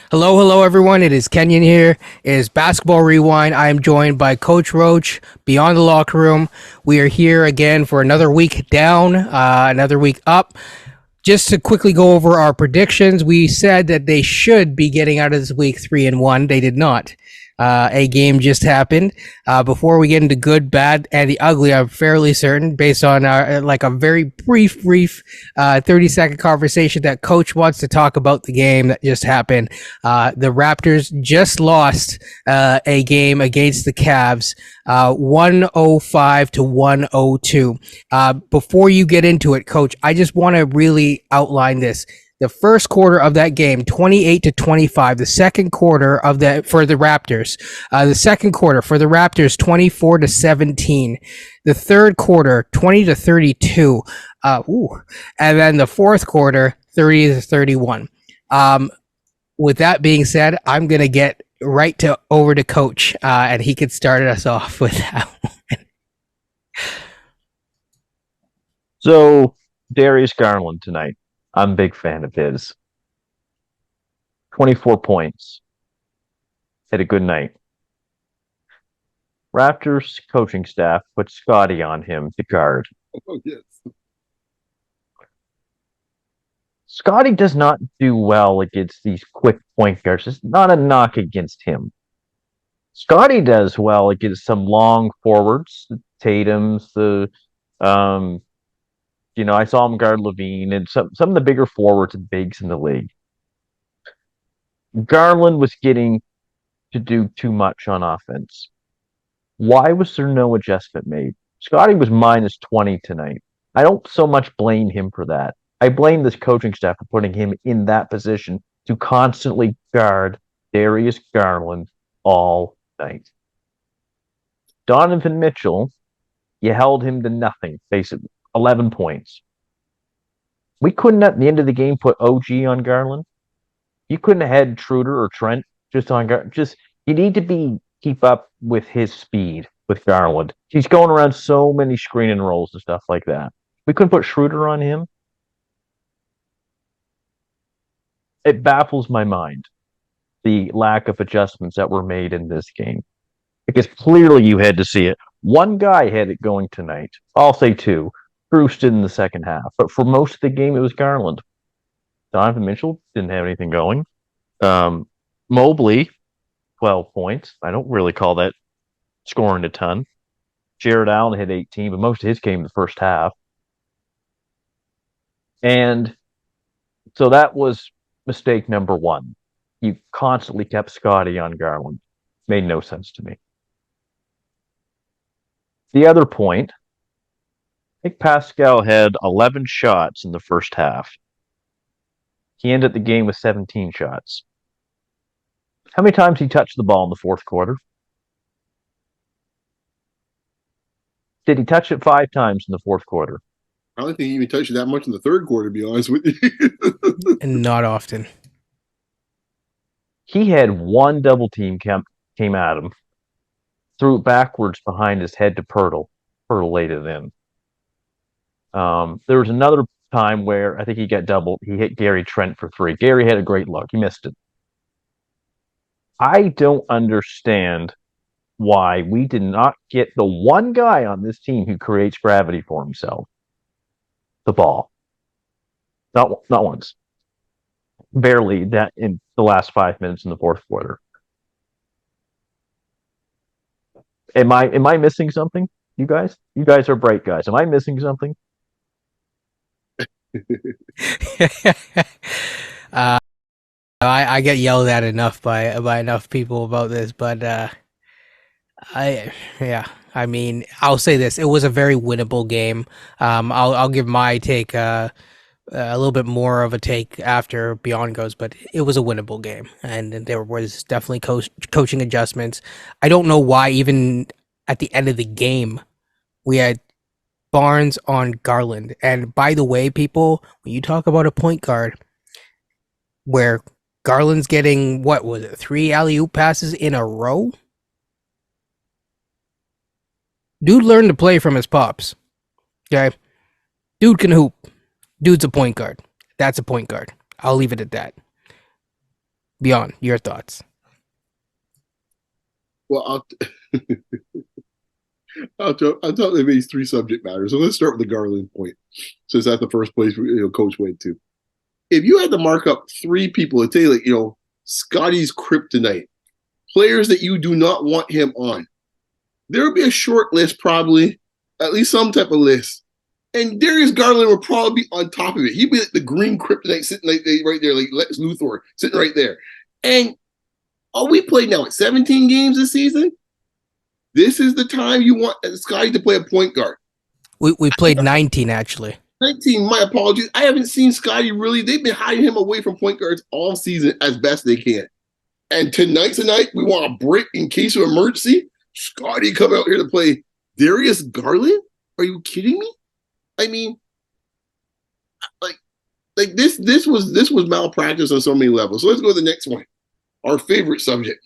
Hello, hello, everyone. It is Kenyon here. It is Basketball Rewind. I am joined by Coach Roach, Beyond the Locker Room. We are here again for another week down, another week up. Just to quickly go over our predictions, we said that they should be getting out of this week 3-1. They did not. A game just happened. Before we get into good, bad, and the ugly, I'm fairly certain, based on like a very brief 30-second conversation, that Coach wants to talk about the game that just happened. The Raptors just lost a game against the Cavs, 105 to 102. Before you get into it, Coach, I just want to really outline this. The first quarter of that game, 28 to 25. The second quarter of that for the Raptors. The second quarter for the Raptors, 24 to 17. The third quarter, 20 to 32. And then the fourth quarter, 30 to 31. With that being said, I'm gonna get right over to Coach, and he could start us off with that one. So, Darius Garland tonight. I'm a big fan of his. 24 points. Had a good night. Raptors coaching staff put Scotty on him to guard. Oh, yes. Scotty does not do well against these quick point guards. It's not a knock against him. Scotty does well against some long forwards, the Tatum's, I saw him guard Levine and some of the bigger forwards and bigs in the league. Garland was getting to do too much on offense. Why was there no adjustment made? Scotty was minus 20 tonight. I don't so much blame him for that. I blame this coaching staff for putting him in that position to constantly guard Darius Garland all night. Donovan Mitchell, you held him to nothing, basically 11 points. We couldn't, at the end of the game, put OG on Garland. You couldn't have had Schroeder or Trent just on Garland. You need to keep up with his speed with Garland. He's going around so many screen and rolls and stuff like that. We couldn't put Schroeder on him. It baffles my mind, the lack of adjustments that were made in this game. Because clearly you had to see it. One guy had it going tonight. I'll say two. Bruce did in the second half. But for most of the game, it was Garland. Donovan Mitchell didn't have anything going. Mobley, 12 points. I don't really call that scoring a ton. Jared Allen had 18, but most of his came in the first half. And so that was mistake number one. You constantly kept Scotty on Garland. Made no sense to me. The other point, I think Pascal had 11 shots in the first half. He ended the game with 17 shots. How many times he touched the ball in the fourth quarter? Did he touch it 5 times in the fourth quarter? I don't think he even touched it that much in the third quarter, to be honest with you. And not often. He had one double team came at him, threw it backwards behind his head to Pirtle. Pirtle laid it in. There was another time where I think he got doubled. He hit Gary Trent for 3. Gary had a great look. He missed it. I don't understand why we did not get the one guy on this team who creates gravity for himself. The ball. Not once. Barely that in the last 5 minutes in the fourth quarter. Am I missing something? You guys are bright guys. Am I missing something? I get yelled at enough by enough people about this, but I mean, I'll say this: it was a very winnable game. I'll give my take a little bit more of a take after Beyond goes, but it was a winnable game, and there was definitely coaching adjustments. I don't know why even at the end of the game we had Barnes on Garland. And by the way, people, when you talk about a point guard where Garland's getting, what was it, 3 alley-oop passes in a row? Dude learned to play from his pops. Okay? Dude can hoop. Dude's a point guard. That's a point guard. I'll leave it at that. Beyond your thoughts. Well, I'll talk these three subject matters. So let's start with the Garland point, since that's the first place Coach went to. If you had to mark up three people, I'd say Scotty's kryptonite, players that you do not want him on, there would be a short list, probably, at least some type of list. And Darius Garland would probably be on top of it. He'd be like the green kryptonite sitting right there, like Lex Luthor sitting right there. And we played now at 17 games this season. This is the time you want Scotty to play a point guard. We played 19, actually. 19, my apologies. I haven't seen Scotty really. They've been hiding him away from point guards all season as best they can. And tonight, we want a break in case of emergency. Scotty come out here to play Darius Garland? Are you kidding me? I mean, like this was malpractice on so many levels. So let's go to the next one. Our favorite subject.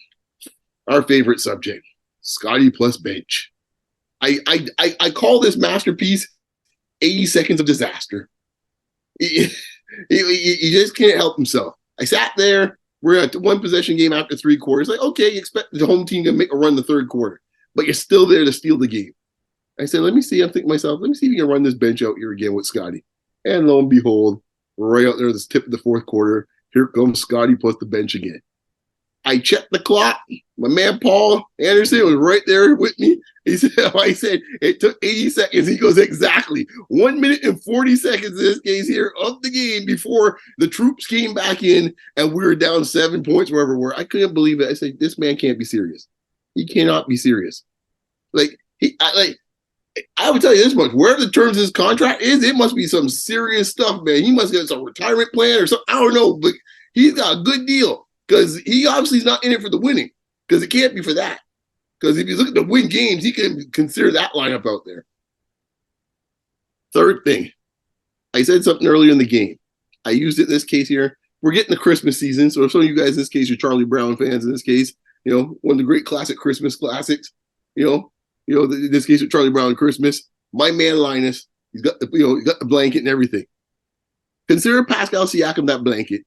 Scotty plus bench. I call this masterpiece 80 seconds of disaster. He just can't help himself. I sat there. We're at one possession game after 3 quarters. Like, okay, you expect the home team to make a run the third quarter, but you're still there to steal the game. I said, let me see. I'm thinking to myself, let me see if you can run this bench out here again with Scotty. And lo and behold, right out there at the tip of the fourth quarter, here comes Scotty plus the bench again. I checked the clock. My man Paul Anderson was right there with me. I said it took 80 seconds. He goes, exactly 1 minute and 40 seconds in this case here of the game before the troops came back in and we were down 7 points wherever we were. I couldn't believe it. I said, this man can't be serious. He cannot be serious. I would tell you this much: wherever the terms of his contract is, it must be some serious stuff, man. He must get some retirement plan or something. I don't know, but he's got a good deal because he obviously is not in it for the winning, because it can't be for that. Because if you look at the win games, he can consider that lineup out there. Third thing, I said something earlier in the game. I used it in this case here. We're getting the Christmas season, so if some of you guys in this case are Charlie Brown fans in this case, one of the great classic Christmas classics, in this case with Charlie Brown Christmas, my man Linus, he's got the blanket and everything. Consider Pascal Siakam that blanket,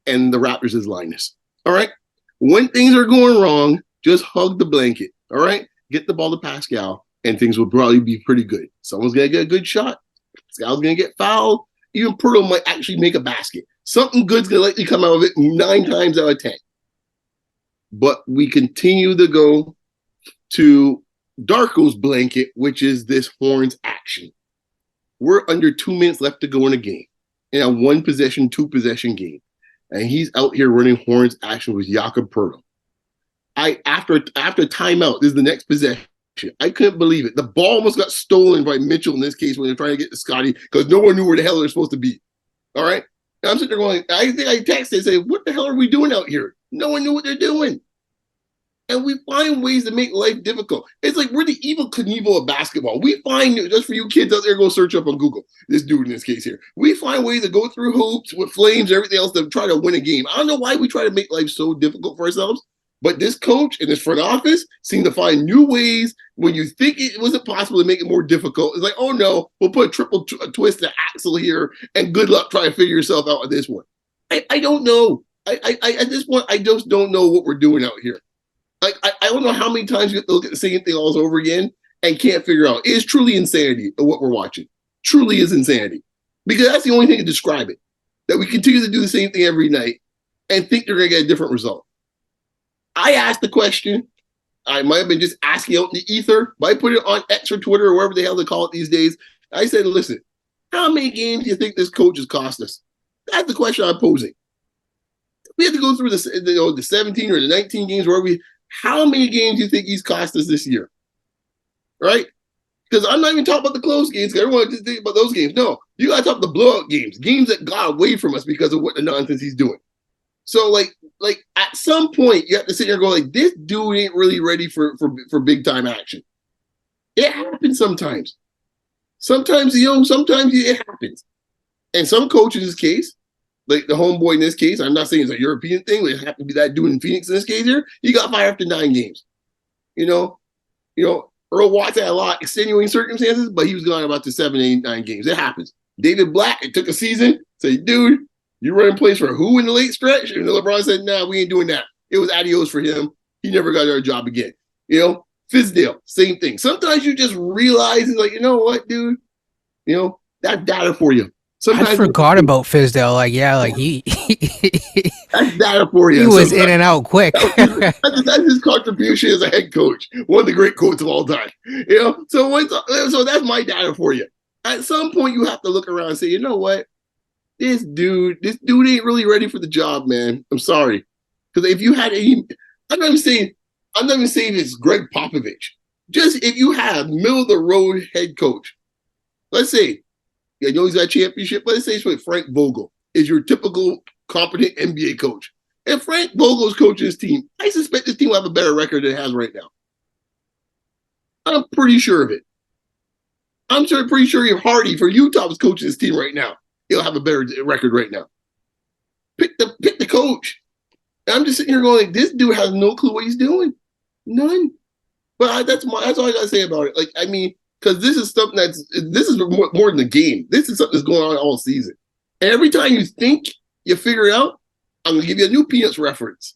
and the Raptors is Linus. All right. When things are going wrong, just hug the blanket. All right. Get the ball to Pascal, and things will probably be pretty good. Someone's gonna get a good shot. Pascal's gonna get fouled. Even Pirtle might actually make a basket. Something good's gonna likely come out of it 9 times out of 10. But we continue to go to Darko's blanket, which is this horns action. We're under 2 minutes left to go in a game, in a 1 possession, 2 possession game, and he's out here running horns action with Jakob Poeltl. After timeout, this is the next possession. I couldn't believe it. The ball almost got stolen by Mitchell in this case when they're trying to get to Scotty because no one knew where the hell they're supposed to be. All right, and I'm sitting there going, I think I texted and say, "What the hell are we doing out here?" No one knew what they're doing. And we find ways to make life difficult. It's like we're the evil Knievel of basketball. We find, just for you kids out there, go search up on Google, this dude in this case here. We find ways to go through hoops with flames and everything else to try to win a game. I don't know why we try to make life so difficult for ourselves, but this coach and this front office seem to find new ways when you think it wasn't possible to make it more difficult. It's like, oh no, we'll put a triple twist to Axel here and good luck trying to figure yourself out with this one. I don't know. I at this point, I just don't know what we're doing out here. I don't know how many times you have to look at the same thing all over again and can't figure out. It is truly insanity of what we're watching. Truly is insanity. Because that's the only thing to describe it. That we continue to do the same thing every night and think they're going to get a different result. I asked the question. I might have been just asking out in the ether, but I put it on X or Twitter or wherever the hell they call it these days. I said, listen, how many games do you think this coach has cost us? That's the question I'm posing. We have to go through the 17 or the 19 games where how many games do you think he's cost us this year? Right? Because I'm not even talking about the close games, because everyone just think about those games. No, you got to talk about the blowout games that got away from us because of what the nonsense he's doing. So, like at some point, you have to sit here and go, like, this dude ain't really ready for big-time action. It happens sometimes. Sometimes it happens. And some coaches in this case, like the homeboy in this case, I'm not saying it's a European thing. It happened to be that dude in Phoenix in this case here. He got fired after 9 games. Earl Watts had a lot of extenuating circumstances, but he was gone about to 7, 8, 9 games. It happens. David Black, it took a season. Say, dude, You running plays for who in the late stretch? And LeBron said, nah, we ain't doing that. It was adios for him. He never got our job again. You know, Fizdale, same thing. Sometimes you just realize, it's like, you know what, dude? You know, that's data for you. Sometimes I forgot about Fizdale. Like, yeah, like he that's data for you. he was in and out quick. That's his contribution as a head coach. One of the great coaches of all time. You know, so that's my data for you. At some point, you have to look around and say, you know what? This dude ain't really ready for the job, man. I'm sorry. Because if you had any, I'm not even saying it's Greg Popovich. Just if you have middle of the road head coach, let's say, I know he's got a championship, but let's say it's with Frank Vogel is your typical competent NBA coach. If Frank Vogel's coaching his team, I suspect this team will have a better record than it has right now. I'm pretty sure of it. I'm pretty sure if Hardy for Utah was coaching his team right now, he'll have a better record right now. Pick the coach. And I'm just sitting here going, like, this dude has no clue what he's doing. None. But that's all I gotta say about it. Like, I mean, because this is something this is more than a game. This is something that's going on all season. And every time you think you figure it out, I'm gonna give you a new Peanuts reference.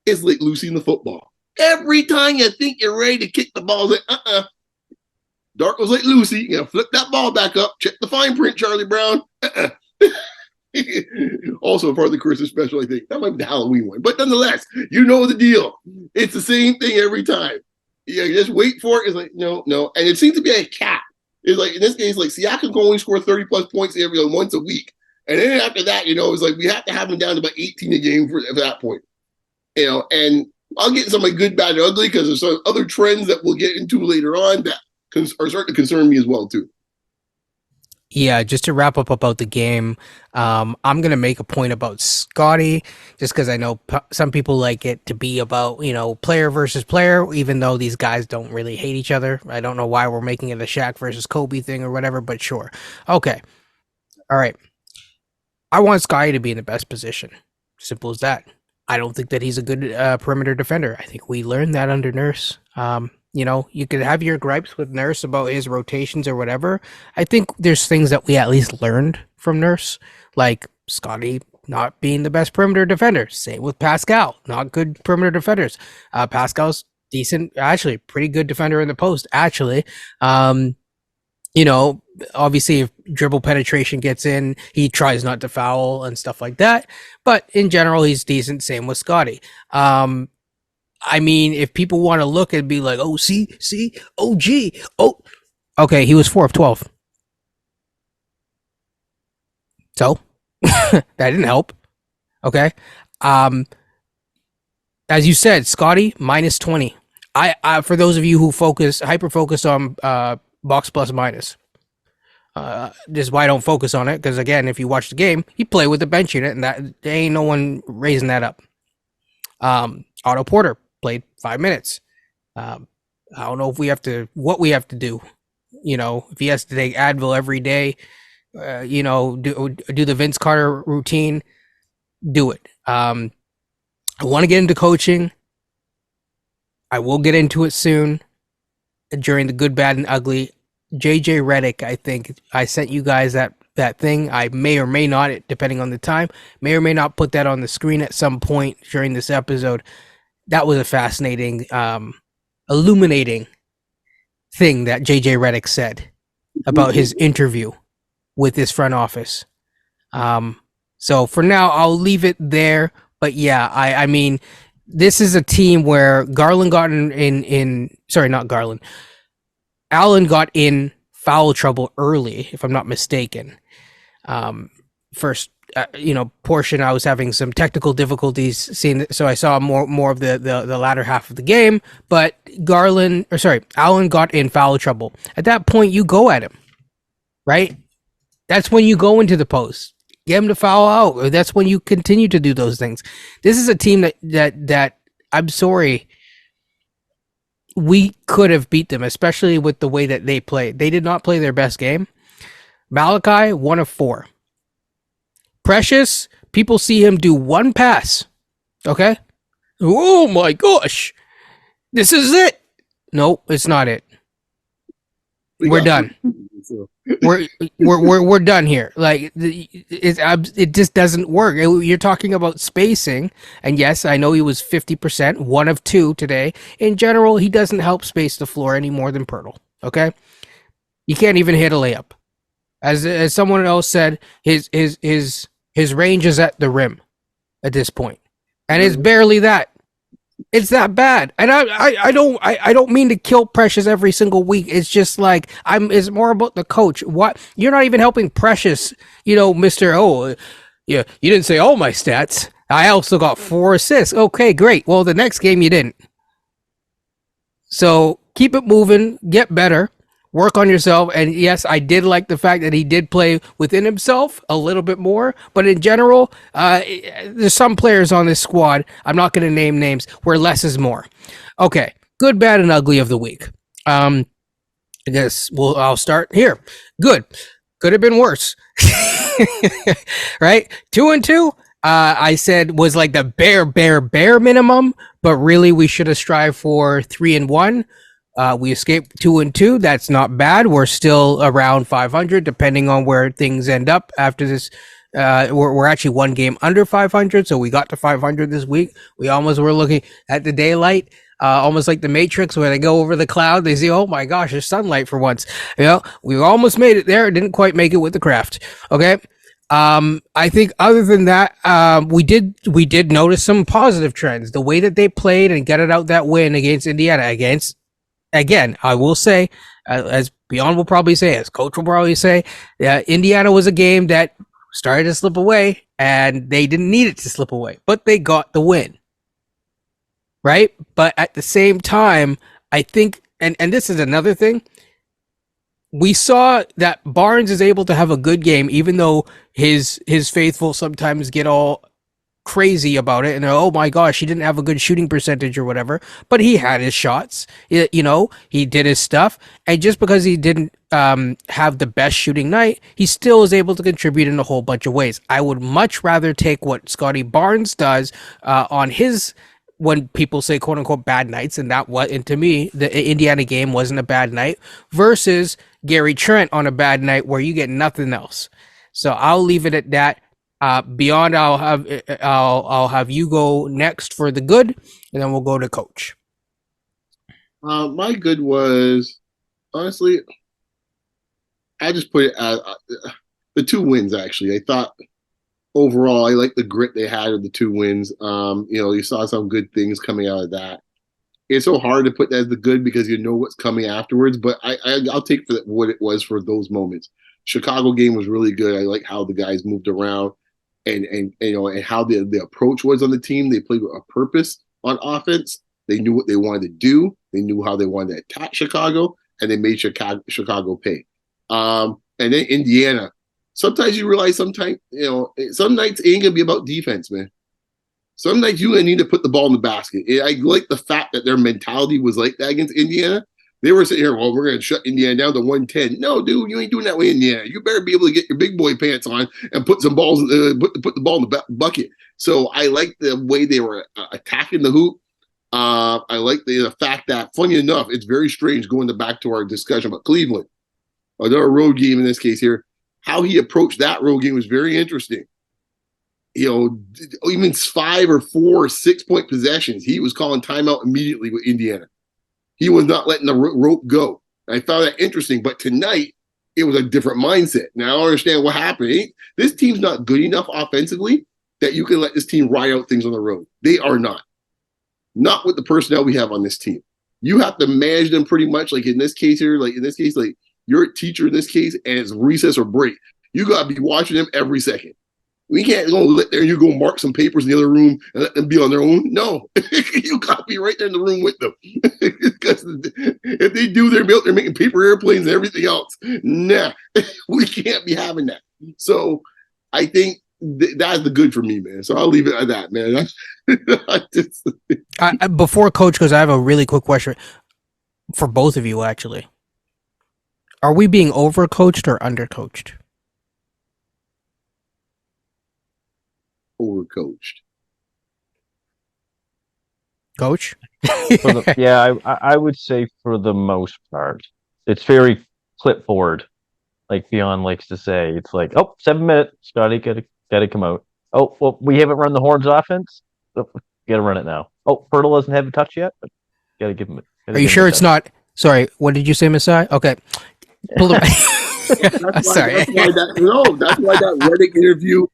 It's like Lucy in the football. Every time you think you're ready to kick the ball, it's like, Dark was like Lucy. You know, flip that ball back up. Check the fine print, Charlie Brown. Also part of the Christmas special, I think. That might be the Halloween one. But nonetheless, you know the deal. It's the same thing every time. You just wait for it. It's like, no. And it seems to be a cap. It's like, in this case, like Siakam can only score 30-plus points once a week. And then after that, you know, it's like we have to have him down to about 18 a game for that point. You know, and I'll get into some good, bad, and ugly because there's some other trends that we'll get into later on that are starting to concern me as well, too. Yeah, just to wrap up about the game, I'm going to make a point about Scotty, just because I know some people like it to be about, you know, player versus player, even though these guys don't really hate each other. I don't know why we're making it a Shaq versus Kobe thing or whatever, but sure. Okay. All right. I want Scotty to be in the best position. Simple as that. I don't think that he's a good perimeter defender. I think we learned that under Nurse. You know, you could have your gripes with Nurse about his rotations or whatever. I think there's things that we at least learned from Nurse, like Scotty not being the best perimeter defender. Same with Pascal, not good perimeter defenders. Pascal's decent, actually, pretty good defender in the post, actually. You know, obviously, if dribble penetration gets in, he tries not to foul and stuff like that. But in general, he's decent. Same with Scotty. I mean, if people want to look and be like, oh, see, oh, gee, oh, okay, he was 4 of 12. So that didn't help. Okay. As you said, Scotty, minus 20. I for those of you who hyper focus on box plus minus, this is why I don't focus on it. Because again, if you watch the game, he played with the bench unit, and that there ain't no one raising that up. Otto Porter played 5 minutes. I don't know if what we have to do. You know, if he has to take Advil every day, you know, do the Vince Carter routine, do it. I want to get into coaching. I will get into it soon during the good, bad, and ugly. JJ Redick, I think I sent you guys that thing. I may or may not, depending on the time, may or may not put that on the screen at some point during this episode. That was a fascinating, illuminating thing that JJ Redick said about his interview with his front office. So for now, I'll leave it there. But yeah, I mean, this is a team where Garland got Allen got in foul trouble early, if I'm not mistaken. First, portion, I was having some technical difficulties seeing, so I saw more of the latter half of the game. But Allen got in foul trouble. At that point, you go at him, right? That's when you go into the post, get him to foul out. Or that's when you continue to do those things. This is a team that I'm sorry, we could have beat them, especially with the way that they played. They did not play their best game. Malachi, 1 of 4. Precious, people see him do one pass. Okay? Oh my gosh. This is it. Nope, it's not it. We're done. we're done here. Like it just doesn't work. You're talking about spacing, and yes, I know he was 50%, one of two today. In general, he doesn't help space the floor any more than Pirtle. Okay, you can't even hit a layup. As someone else said, his range is at the rim at this point, and it's barely that. It's that bad, and I don't mean to kill Precious every single week. It's just like It's more about the coach. What you're not even helping Precious. Mister. Oh, yeah. You didn't say all my stats. I also got 4 assists. Okay, great. Well, the next game you didn't. So keep it moving. Get better. Work on yourself. And yes, I did like the fact that he did play within himself a little bit more. But in general, there's some players on this squad, I'm not going to name names, where less is more. Okay, good, bad, and ugly of the week. I guess I'll start here. Good. Could have been worse. Right? 2-2. I said was like the bare minimum, but really we should have strived for 3-1. We escaped 2-2. That's not bad. We're still around 500, depending on where things end up after this. We're actually one game under 500, so we got to 500 this week. We almost were looking at the daylight, almost like the Matrix, where they go over the cloud. They see, oh my gosh, there's sunlight for once. We almost made it there. Didn't quite make it with the craft. Okay. I think other than that, we did notice some positive trends. The way that they played and get it out that win against Indiana, again, I will say, as Beyond will probably say, as Coach will probably say, Indiana was a game that started to slip away, and they didn't need it to slip away, but they got the win, right? But at the same time, I think, and this is another thing, we saw that Barnes is able to have a good game, even though his faithful sometimes get all crazy about it and oh my gosh, he didn't have a good shooting percentage or whatever, but he had his shots. He did his stuff, and just because he didn't have the best shooting night, he still is able to contribute in a whole bunch of ways. I would much rather take what Scotty Barnes does on his, when people say quote unquote bad nights, and to me the Indiana game wasn't a bad night, versus Gary Trent on a bad night where you get nothing else. So I'll leave it at that. Beyond, I'll have you go next for the good, and then we'll go to Coach. My good was, honestly, I just put it as the 2 wins. Actually, I thought overall I like the grit they had of the 2 wins. You saw some good things coming out of that. It's so hard to put that as the good because you know what's coming afterwards, but I'll take for what it was for those moments. Chicago game was really good. I like how the guys moved around. And how the approach was on the team. They played with a purpose on offense. They knew what they wanted to do. They knew how they wanted to attack Chicago, and they made Chicago pay. And then Indiana. Sometimes you realize some nights it ain't gonna be about defense, man. Some nights you need to put the ball in the basket. I like the fact that their mentality was like that against Indiana. They were sitting here, well, we're going to shut Indiana down to 110. No, dude, you ain't doing that way, Indiana. You better be able to get your big boy pants on and put some balls, put the ball in the bucket. So I like the way they were attacking the hoop. I like the fact that, funny enough, it's very strange going back to our discussion about Cleveland, another road game in this case here. How he approached that road game was very interesting. Even 5 or 4 or 6 point possessions, he was calling timeout immediately with Indiana. He was not letting the rope go. I found that interesting. But tonight, it was a different mindset. Now, I don't understand what happened. This team's not good enough offensively that you can let this team ride out things on the road. They are not. Not with the personnel we have on this team. You have to manage them pretty much like in this case here, like you're a teacher in this case, and it's recess or break. You got to be watching them every second. We can't go let there and you go mark some papers in the other room and let them be on their own. No, you got to be right there in the room with them. Because if they do, they're out there making paper airplanes and everything else. Nah, we can't be having that. So I think that's the good for me, man. So I'll leave it at that, man. Before Coach goes, I have a really quick question for both of you, actually. Are we being overcoached or undercoached? Overcoached. Coach? I would say for the most part, it's very clipboard. like Fionn likes to say. It's like, oh, 7 minutes, Scotty, gotta come out. Oh, well, we haven't run the Horns offense. Oh, gotta run it now. Oh, Pirtle doesn't have a touch yet, but gotta give him. Are you sure it's not? Sorry, what did you say, Masai? Okay. Sorry. That's why that Reddit interview,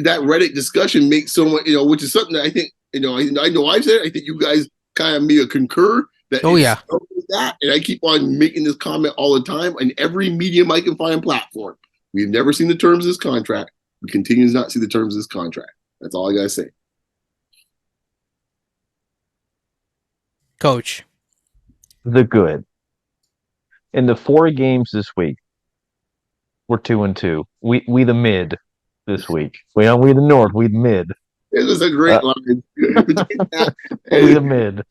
that Reddit discussion makes so much, which is something that I think, I know I've said, I think you guys kind of may concur that. Oh, yeah. That, and I keep on making this comment all the time on every medium I can find platform. We've never seen the terms of this contract. We continue to not see the terms of this contract. That's all I gotta say. Coach. The good. In the 4 games this week, we're 2-2. We the mid this week. We the north. We the mid. It was a great line. We the mid.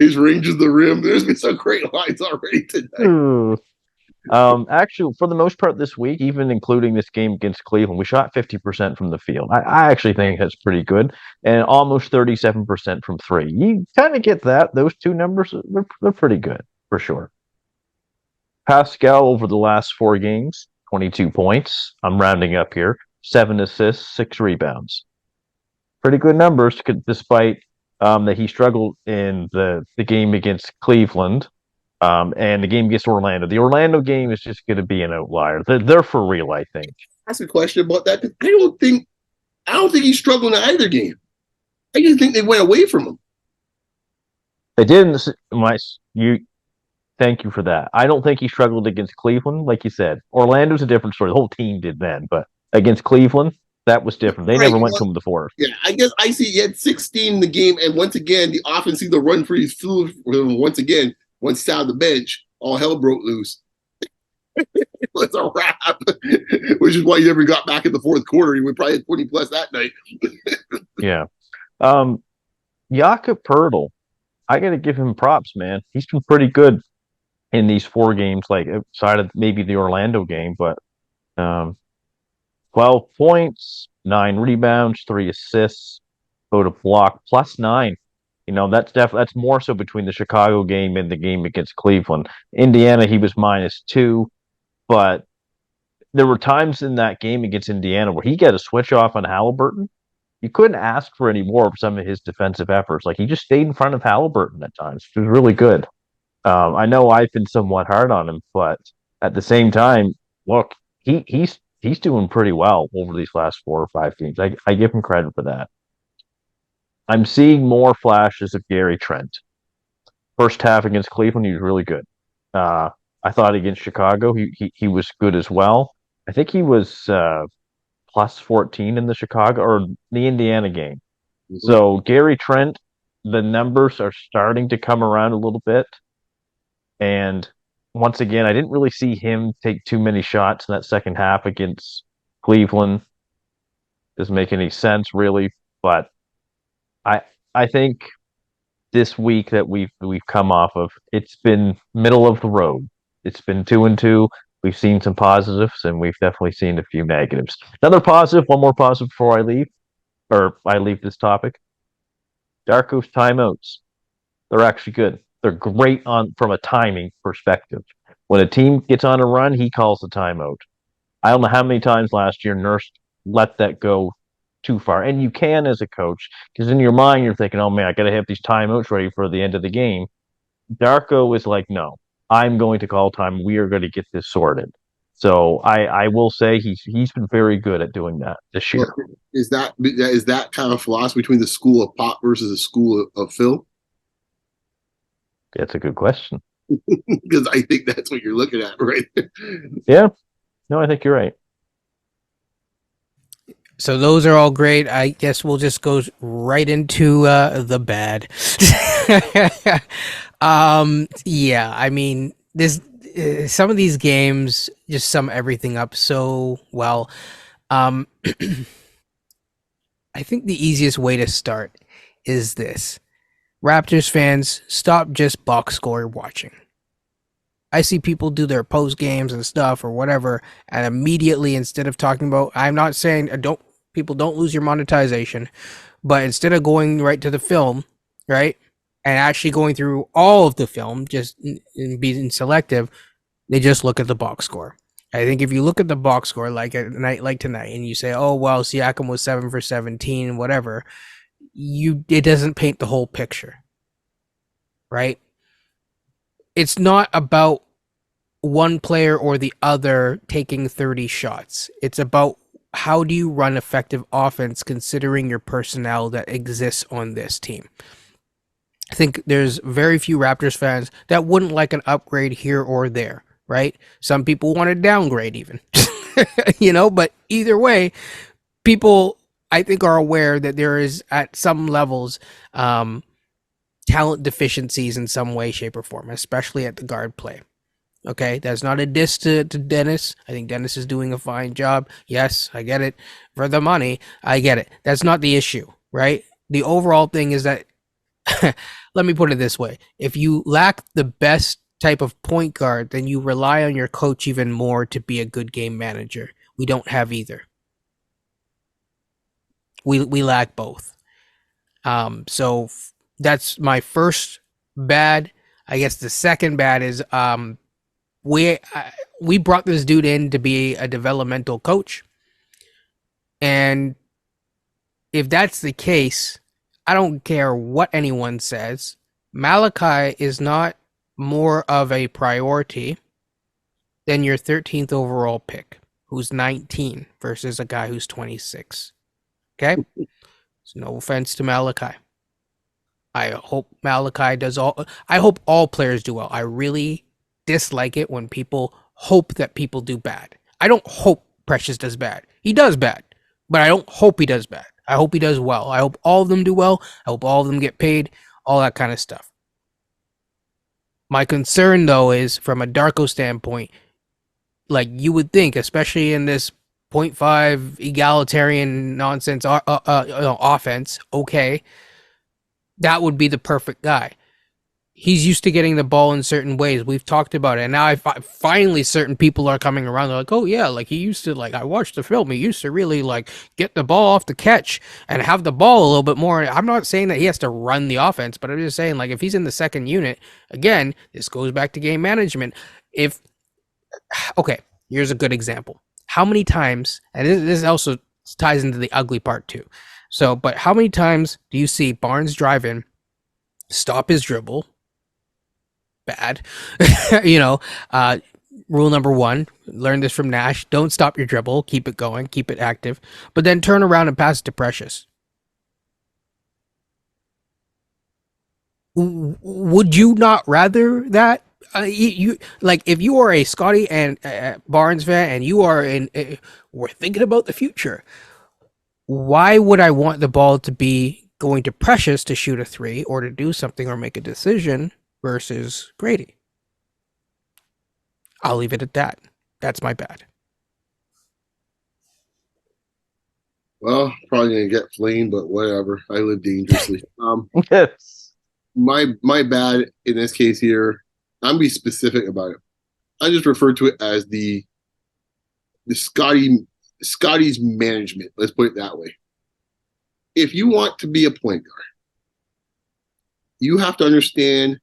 His range of the rim. There's been some great lines already tonight. Actually, for the most part this week, even including this game against Cleveland, we shot 50% from the field. I actually think that's pretty good, and almost 37% from 3. You kind of get that. Those two numbers, they're pretty good for sure. Pascal over the last 4 games, 22 points. I'm rounding up here. 7 assists, 6 rebounds. Pretty good numbers, despite that he struggled in the game against Cleveland and the game against Orlando. The Orlando game is just going to be an outlier. They're for real, I think. Ask a question about that. I don't think he struggled in either game. I just think they went away from him. They didn't. Thank you for that. I don't think he struggled against Cleveland, like you said. Orlando's a different story. The whole team did then, but against Cleveland, that was different. They never went to him before. Yeah, I guess I see he had 16 in the game, and once again, the offense either run for his food, once again, once he's out of the bench, all hell broke loose. It was a wrap, which is why he never got back in the fourth quarter. He would probably have 20 plus that night. Yeah. Jakob Pertl, I got to give him props, man. He's been pretty good in these 4 games, like outside of maybe the Orlando game, but 12 points, 9 rebounds, 3 assists, about a block, plus 9. That's more so between the Chicago game and the game against Cleveland. Indiana, he was -2, but there were times in that game against Indiana where he got a switch off on Halliburton. You couldn't ask for any more of some of his defensive efforts. Like, he just stayed in front of Halliburton at times, which was really good. I know I've been somewhat hard on him, but at the same time, look, he's doing pretty well over these last 4 or 5 games. I give him credit for that. I'm seeing more flashes of Gary Trent. First half against Cleveland, he was really good. I thought against Chicago, he was good as well. I think he was plus 14 in the Chicago or the Indiana game. Mm-hmm. So Gary Trent, the numbers are starting to come around a little bit. And once again, I didn't really see him take too many shots in that second half against Cleveland. Doesn't make any sense, really. But I think this week that we've come off of, it's been middle of the road. It's been 2-2. We've seen some positives, and we've definitely seen a few negatives. One more positive before I leave this topic. Darko's timeouts. They're actually good. They're great from a timing perspective. When a team gets on a run, he calls the timeout. I don't know how many times last year Nurse let that go too far. And you can as a coach, because in your mind you're thinking, oh man, I got to have these timeouts ready for the end of the game. Darko is like, no, I'm going to call time. We are going to get this sorted. So I will say he's been very good at doing that this year. Well, is that kind of philosophy between the school of Pop versus the school of Phil? That's a good question. Because I think that's what you're looking at, right? Yeah. No, I think you're right. So those are all great. I guess we'll just go right into the bad. Yeah, I mean, some of these games just sum everything up so well. I think the easiest way to start is this. Raptors fans, stop just box score watching. I see people do their post games and stuff or whatever, and immediately, instead of talking about, I'm not saying people don't lose your monetization, but instead of going right to the film, right, and actually going through all of the film, just being selective, they just look at the box score. I think if you look at the box score, like a night like tonight, and you say, "Oh well, Siakam was 7 for 17, whatever," it doesn't paint the whole picture, right? It's not about one player or the other taking 30 shots. It's about how do you run effective offense considering your personnel that exists on this team. I think there's very few Raptors fans that wouldn't like an upgrade here or there, right? Some people want to downgrade even, but either way, people I think are aware that there is at some levels talent deficiencies in some way, shape, or form, especially at the guard play. Okay, that's not a diss to Dennis. I think Dennis is doing a fine job. Yes, I get it. For the money, I get it. That's not the issue, right? The overall thing is that, let me put it this way. If you lack the best type of point guard, then you rely on your coach even more to be a good game manager. We don't have either. We lack both. So that's my first bad. I guess the second bad is we brought this dude in to be a developmental coach, and if that's the case, I don't care what anyone says. Malachi is not more of a priority than your 13th overall pick, who's 19 versus a guy who's 26. Okay? So no offense to Malachi. I hope Malachi does all. I hope all players do well. I really dislike it when people hope that people do bad. I don't hope Precious does bad. He does bad, but I don't hope he does bad. I hope he does well. I hope all of them do well. I hope all of them get paid, all that kind of stuff. My concern, though, is from a Darko standpoint, like you would think, especially in this 0.5 egalitarian nonsense offense, okay, that would be the perfect guy. He's used to getting the ball in certain ways. We've talked about it. And now finally certain people are coming around. They're like, oh, yeah, like he used to, like, I watched the film. He used to really, like, get the ball off the catch and have the ball a little bit more. I'm not saying that he has to run the offense, but I'm just saying, like, if he's in the second unit, again, this goes back to game management. Okay, here's a good example. How many times, and this also ties into the ugly part too. So, but how many times do you see Barnes drive in, stop his dribble? Bad. Rule number 1, learn this from Nash. Don't stop your dribble. Keep it going. Keep it active. But then turn around and pass it to Precious. Would you not rather that? You like if you are a Scotty and Barnes fan and you are we're thinking about the future. Why would I want the ball to be going to Precious to shoot a 3 or to do something or make a decision versus Grady? I'll leave it at that. That's my bad. Well, probably gonna get flamed, but whatever. I live dangerously. Yes. My bad in this case here. I'm gonna be specific about it. I just refer to it as the Scottys Management. Let's put it that way. If you want to be a point guard, you have to understand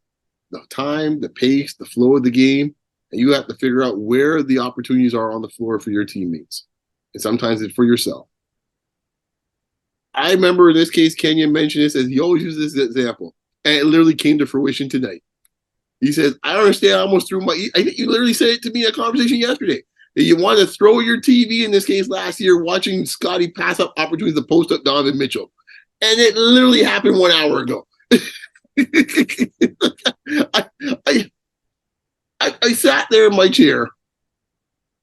the time, the pace, the flow of the game, and you have to figure out where the opportunities are on the floor for your teammates. And sometimes it's for yourself. I remember in this case, Kenyon mentioned this as he always uses this example, and it literally came to fruition tonight. He says, I understand I almost threw I think you literally said it to me in a conversation yesterday, that you want to throw your TV, in this case last year, watching Scotty pass up opportunities to post up Donovan Mitchell. And it literally happened 1 hour ago. I sat there in my chair,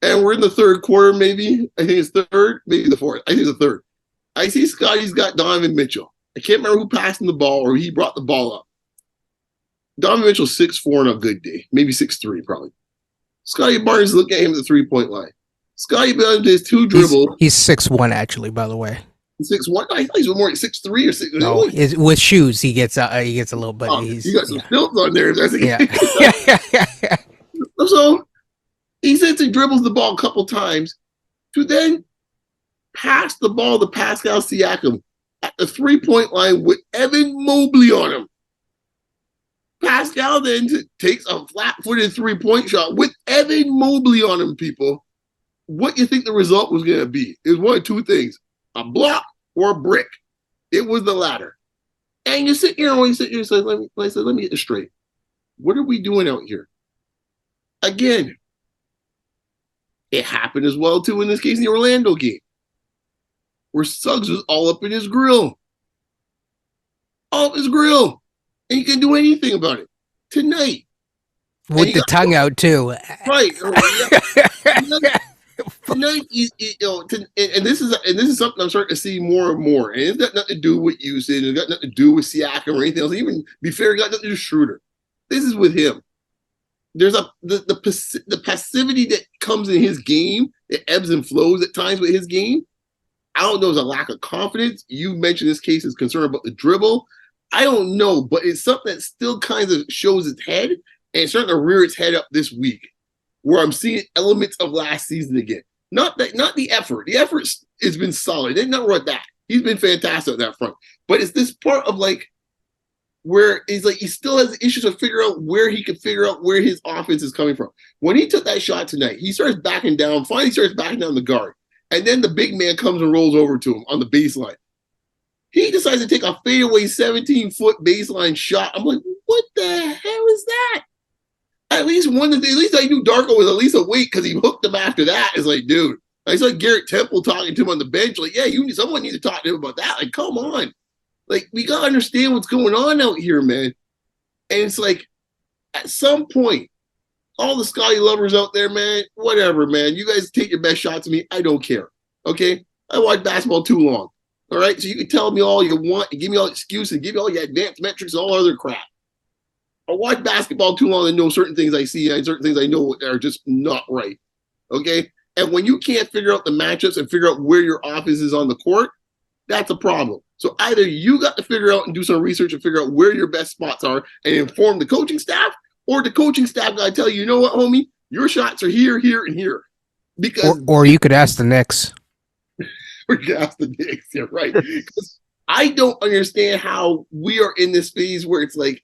and we're in the third quarter, maybe. I think it's third, maybe the fourth. I think it's the third. I see Scotty's got Donovan Mitchell. I can't remember who passed him the ball or he brought the ball up. Donovan Mitchell's 6'4" on a good day, maybe 6'3", probably. Scotty Barnes looking at him at the 3-point line. Scotty Barnes does 2 dribbles. He's 6'1", actually, by the way. 6'1". I thought he was more like 6'3" or 6. No, with shoes he gets a little bit. You got some stilts on there. That's yeah. So he sits and dribbles the ball a couple times to then pass the ball to Pascal Siakam at the 3-point line with Evan Mobley on him. Pascal then takes a flat-footed 3-point shot with Evan Mobley on him, people. what you think the result was going to be. It was one of two things: a block or a brick. It was the latter. And you sit here and you sit here and say, let me get this straight. What are we doing out here? Again, it happened as well, too, in this case, in the Orlando game, where Suggs was all up in his grill. All up his grill. And you can't do anything about it. Tonight. With the tongue out, too. Right. Tonight, and this is something I'm starting to see more and more. And it's got nothing to do with usage. It's got nothing to do with Siakam or anything else. Even be fair, it got nothing to do with Schroeder. This is with him. There's the passivity that comes in his game. It ebbs and flows at times with his game. I don't know. There's a lack of confidence. You mentioned this case is concerned about the dribble. I don't know, but it's something that still kind of shows its head, and it's starting to rear its head up this week, where I'm seeing elements of last season again. Not the effort. The effort has been solid. There's nothing wrong with that. He's been fantastic on that front. But it's this part of like where he's like he still has issues to figure out where he can figure out where his offense is coming from. When he took that shot tonight, he starts backing down. Finally, starts backing down the guard, and then the big man comes and rolls over to him on the baseline. He decides to take a fadeaway 17-foot baseline shot. I'm like, what the hell is that? At least I knew Darko was at least awake because he hooked him after that. It's like, dude, I saw Garrett Temple talking to him on the bench. Like, yeah, someone needs to talk to him about that. Like, come on. Like, we got to understand what's going on out here, man. And it's like, at some point, all the Scotty lovers out there, man, whatever, man. You guys take your best shots at me. I don't care. Okay? I watch basketball too long. All right? So you can tell me all you want and give me all excuses, give me all your advanced metrics and all other crap. I watch basketball too long and know certain things I see and certain things I know are just not right. Okay? And when you can't figure out the matchups and figure out where your offense is on the court, that's a problem. So either you got to figure out and do some research and figure out where your best spots are and inform the coaching staff, or the coaching staff got to tell you, you know what, homie, your shots are here, here, and here. Because or you could ask the Knicks. Or you could ask the Knicks. Yeah, right. Because I don't understand how we are in this phase where it's like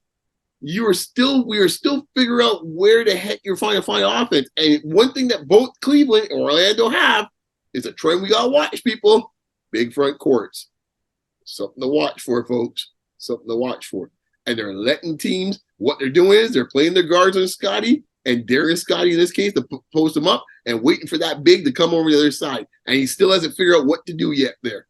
we are still figuring out where the heck you're trying to find offense. And one thing that both Cleveland and Orlando have is a trend we gotta watch, people. Big front courts. Something to watch for, folks. Something to watch for. And they're letting teams, what they're doing is they're playing their guards on Scotty and daring Scotty in this case to post him up and waiting for that big to come over the other side. And he still hasn't figured out what to do yet there.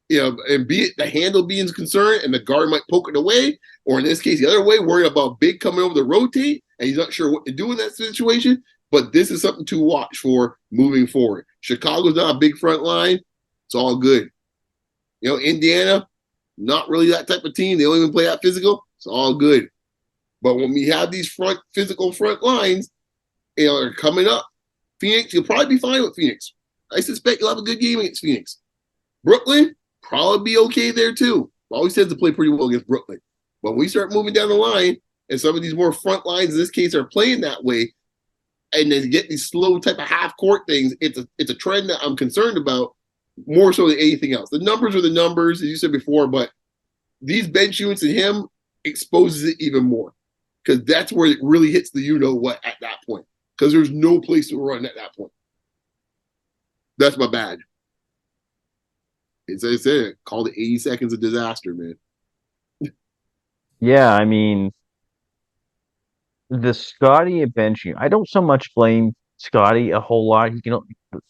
You know, and be it the handle being concerned and the guard might poke it away, or in this case, the other way, worrying about big coming over to rotate and he's not sure what to do in that situation. But this is something to watch for moving forward. Chicago's not a big front line. It's all good. You know, Indiana, not really that type of team. They don't even play that physical. It's all good. But when we have these physical front lines, you know, are coming up, Phoenix, you'll probably be fine with Phoenix. I suspect you'll have a good game against Phoenix. Brooklyn, probably be okay there too. Always tends to play pretty well against Brooklyn. But when we start moving down the line, and some of these more front lines in this case are playing that way, and then get these slow type of half court things, it's a trend that I'm concerned about more so than anything else. The numbers are the numbers, as you said before, but these bench units and him exposes it even more, because that's where it really hits the you-know-what at that point, because there's no place to run at that point. That's my bad. As I said, called it 80 seconds of disaster, man. Yeah, I mean, the Scotty benching, I don't so much blame Scotty a whole lot.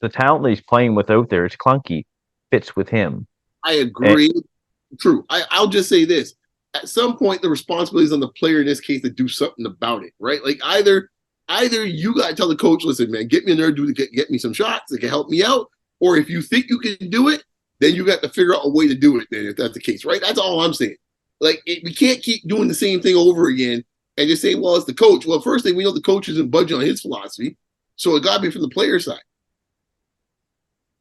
The talent that he's playing with out there is clunky, fits with him. I agree. True. I'll just say this. At some point, the responsibility is on the player in this case to do something about it, right? Like either you got to tell the coach, listen, man, get me in there, get me some shots that can help me out. Or if you think you can do it, then you got to figure out a way to do it then, if that's the case, right? That's all I'm saying. Like, we can't keep doing the same thing over again and just say, well, it's the coach. Well, first thing, we know the coach isn't budging on his philosophy, so it got to be from the player side.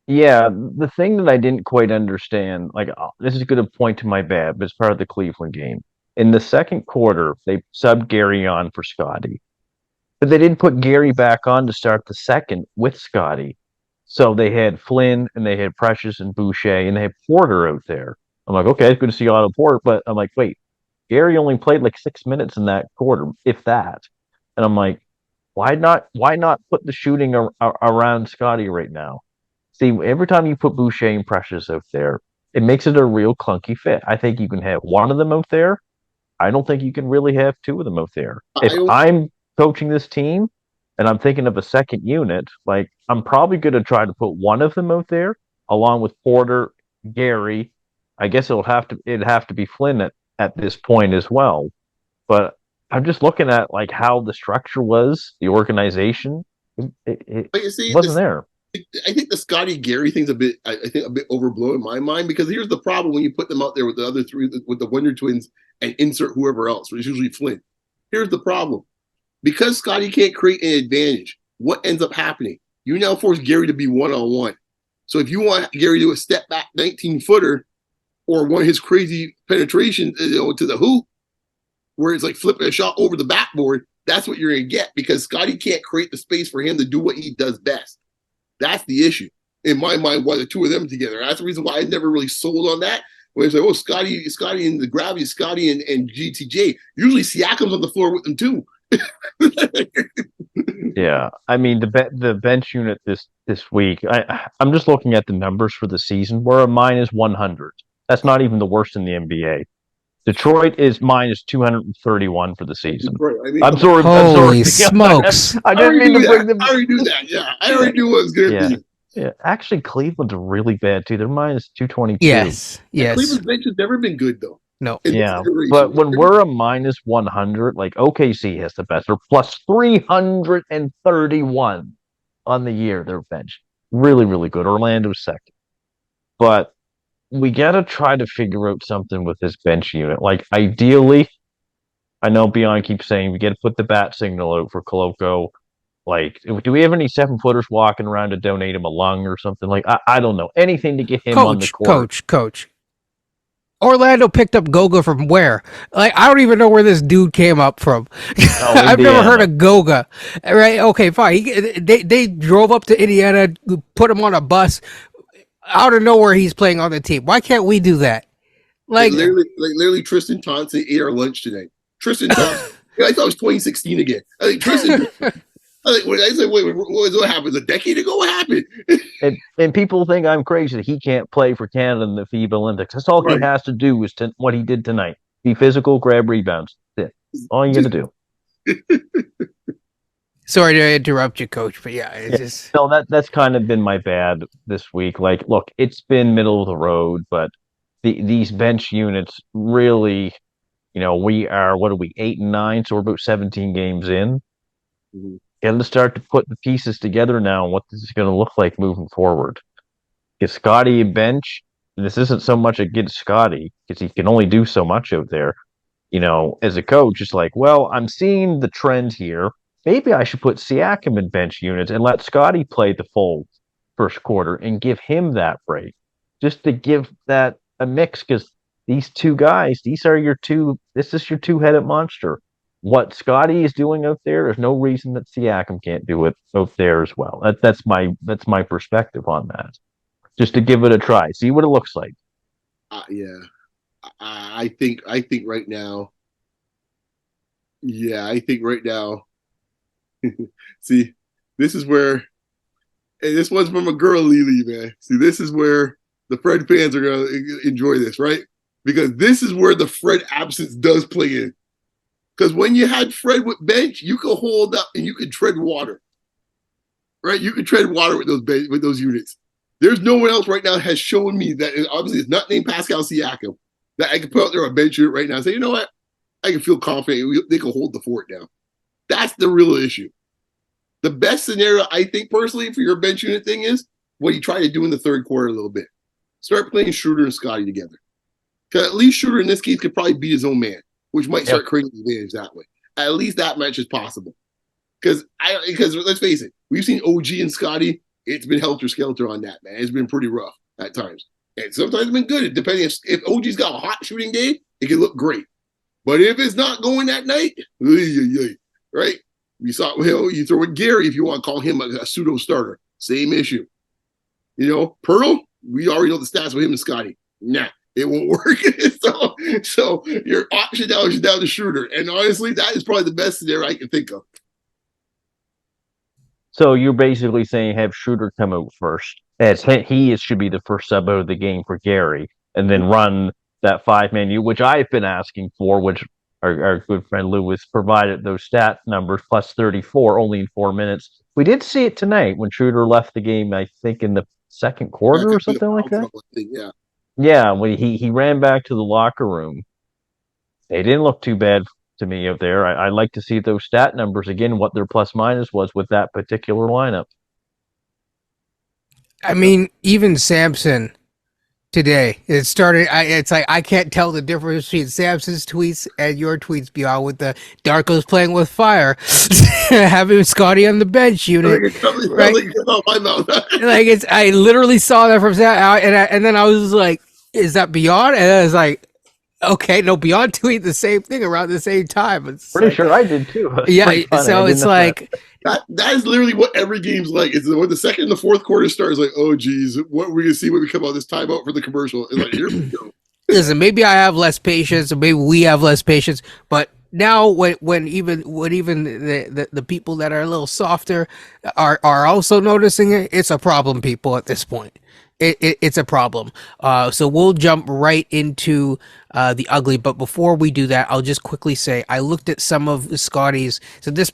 Yeah, the thing that I didn't quite understand, like, this is going to point to my bad, but it's part of the Cleveland game. In the second quarter, they subbed Gary on for Scotty, but they didn't put Gary back on to start the second with Scotty. So they had Flynn and they had Precious and Boucher and they had Porter out there. I'm like, okay, it's good to see Otto Porter, but I'm like, wait, Gary only played like 6 minutes in that quarter, if that. And I'm like, Why not put the shooting around Scotty right now? See, every time you put Boucher and Precious out there, it makes it a real clunky fit. I think you can have one of them out there. I don't think you can really have two of them out there. I If don't. I'm coaching this team and I'm thinking of a second unit, like I'm probably going to try to put one of them out there along with Porter, Gary. I guess it'd have to be Flynn at this point as well. But I'm just looking at like how the structure was, the organization. It But you see, wasn't there. I think the Scotty Gary thing's I think a bit overblown in my mind, because here's the problem when you put them out there with the other three, with the Wonder Twins and insert whoever else, which is usually Flynn. Here's the problem. Because Scotty can't create an advantage, what ends up happening? You now force Gary to be one-on-one. So if you want Gary to do a step back 19-footer or one of his crazy penetrations to the hoop, where it's like flipping a shot over the backboard, that's what you're going to get, because Scotty can't create the space for him to do what he does best. That's the issue in my mind. Why the two of them together? That's the reason why I never really sold on that. When it's like, oh, Scotty and the gravity, Scotty and GTJ. Usually Siakam's on the floor with them too. Yeah, I mean the bench unit this week. I'm just looking at the numbers for the season. We're a minus 100. That's not even the worst in the NBA. Detroit is minus 231 for the season. Right. I mean, I'm sorry. Holy smokes! I didn't mean to bring them. I already knew that. Yeah, I already knew what it was going to be. Yeah, actually, Cleveland's really bad too. They're minus 222. Yes. Cleveland's bench has never been good though. No. Yeah, but when we're a minus 100, like OKC has the best. They're plus 331 on the year. Their bench really, really good. Orlando's second, but we got to try to figure out something with this bench unit. Like ideally, I know Beyond keeps saying we got to put the bat signal out for Koloko. Like, do we have any 7-footers walking around to donate him a lung or something? Like, I don't know. Anything to get him on the court. Coach. Orlando picked up Goga from where? Like, I don't even know where this dude came up from. I've never heard of Goga. Right? Okay, fine. They drove up to Indiana, put him on a bus. Out of nowhere, he's playing on the team. Why can't we do that? Like literally Tristan Thompson ate our lunch today. Tristan Thompson. I thought it was 2016 again. I think Tristan. I said, wait, what happened? A decade ago? What happened? and people think I'm crazy that he can't play for Canada in the FIBA Olympics. That's all he has to do is what he did tonight. Be physical, grab rebounds. That's it. All you got to do. Sorry to interrupt you, Coach, but yeah, it's just... No, that's kind of been my bad this week. Like, look, it's been middle of the road, but these bench units really, we are, 8 and 9, so we're about 17 games in. Mm-hmm. Got to start to put the pieces together now and what this is going to look like moving forward. Get Scotty a bench, and this isn't so much against Scotty, because he can only do so much out there. As a coach, it's like, well, I'm seeing the trend here. Maybe I should put Siakam in bench units and let Scotty play the full first quarter and give him that break. Just to give that a mix, because these two guys, this is your two-headed monster. What Scotty is doing out there, there's no reason that Siakam can't do it out there as well. That's my perspective on that. Just to give it a try, see what it looks like. Yeah, I think right now. Yeah, I think right now. See, this is where, and this one's from a girl, Lily, man. See, this is where the Fred fans are gonna enjoy this, right? Because this is where the Fred absence does play in. Because when you had Fred with bench, you could hold up and you could tread water, right? You could tread water with those units. There's no one else right now has shown me that, obviously it's not named Pascal Siakam, that I can put out there a bench unit right now and say, you know what? I can feel confident they can hold the fort down. That's the real issue. The best scenario, I think, personally, for your bench unit thing is what you try to do in the third quarter a little bit. Start playing Schroeder and Scotty together. Because at least Schroeder in this case could probably beat his own man, which might start creating an advantage that way. At least that match is possible. Because let's face it, we've seen OG and Scotty. It's been helter-skelter on that, man. It's been pretty rough at times. And sometimes it's been good, depending if OG's got a hot shooting day, it can look great. But if it's not going that night, right? You saw you throw in Gary if you want to call him a pseudo starter. Same issue. Pearl, we already know the stats with him and Scotty. Nah, it won't work. so your option now is down to Schroeder. And honestly, that is probably the best scenario I can think of. So you're basically saying have Schroeder come out first, as he should be the first sub out of the game for Gary, and then run that 5-man U, which I've been asking for, which our good friend Lewis provided those stat numbers, plus 34 only in 4 minutes. We did see it tonight when Schroeder left the game, I think in the second quarter or something like that. Yeah. Yeah, when he ran back to the locker room. They didn't look too bad to me out there. I like to see those stat numbers again, what their plus minus was with that particular lineup. I mean, even Samson today, it's like I can't tell the difference between Samson's tweets and your tweets, beyond with the Darko's playing with fire, having Scotty on the bench unit. Right? Like it's, I literally saw that from Sam, and then I was like, "Is that Beyond?" And I was like, "Okay, no, Beyond tweet the same thing around the same time." It's pretty like, sure I did too. Yeah, so it's like that is literally what every game's like. It's when the second and the fourth quarter starts, like, oh geez, what are we gonna see when we come out this timeout for the commercial? And like, here we go. Listen, maybe I have less patience, or maybe we have less patience, but now when even the people that are a little softer are also noticing it, it's a problem, people, at this point. It's a problem. So we'll jump right into the ugly. But before we do that, I'll just quickly say I looked at some of Scotty's. So this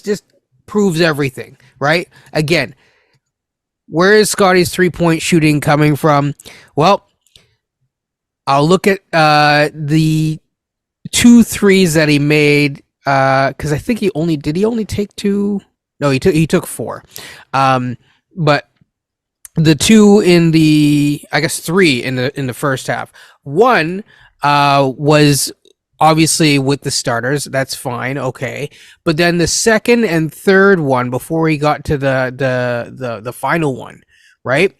just proves everything, right? Again, where is Scotty's 3-point shooting coming from? Well, I'll look at the 2 threes that he made, because I think he only take 2. No, he took 4. But the 2 in the, I guess 3 in the first half. One was obviously with the starters. That's fine, okay. But then the second and third one, before he got to the final one, right,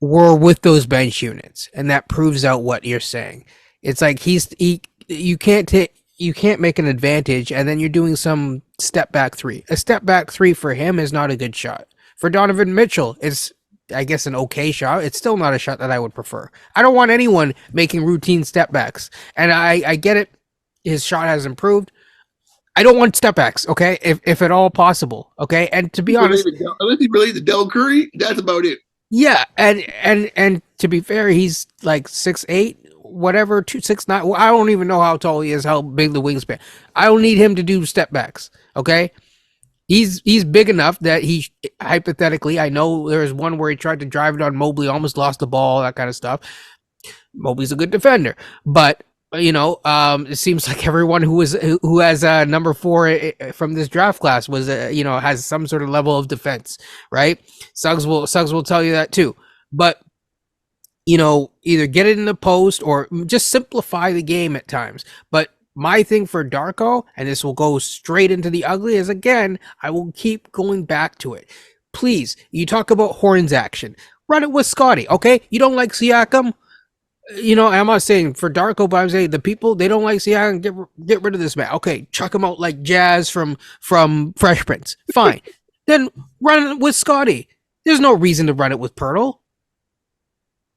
were with those bench units, and that proves out what you're saying. It's like you can't make an advantage, and then you're doing some step back 3. A step back 3 for him is not a good shot. For Donovan Mitchell, it's, I guess, an okay shot. It's still not a shot that I would prefer. I don't want anyone making routine step backs. And I get it. His shot has improved. I don't want step backs, okay? If at all possible, okay? And to be honest, unless he related to Del Curry, that's about it. Yeah, and to be fair, he's like 6'8", whatever, 269. I don't even know how tall he is, how big the wingspan. I don't need him to do step backs, okay? He's big enough that he, hypothetically, I know there was one where he tried to drive it on Mobley, almost lost the ball, that kind of stuff. Mobley's a good defender, but it seems like everyone who has number 4 from this draft class was has some sort of level of defense, right? Suggs will tell you that too, but either get it in the post or just simplify the game at times. But my thing for Darko, and this will go straight into the ugly, is, again, I will keep going back to it. Please, you talk about Horns action. Run it with Scotty, okay? You don't like Siakam? I'm not saying for Darko, but I'm saying the people, they don't like Siakam, get rid of this man. Okay, chuck him out like Jazz from Fresh Prince. Fine. Then run it with Scotty. There's no reason to run it with Pirtle.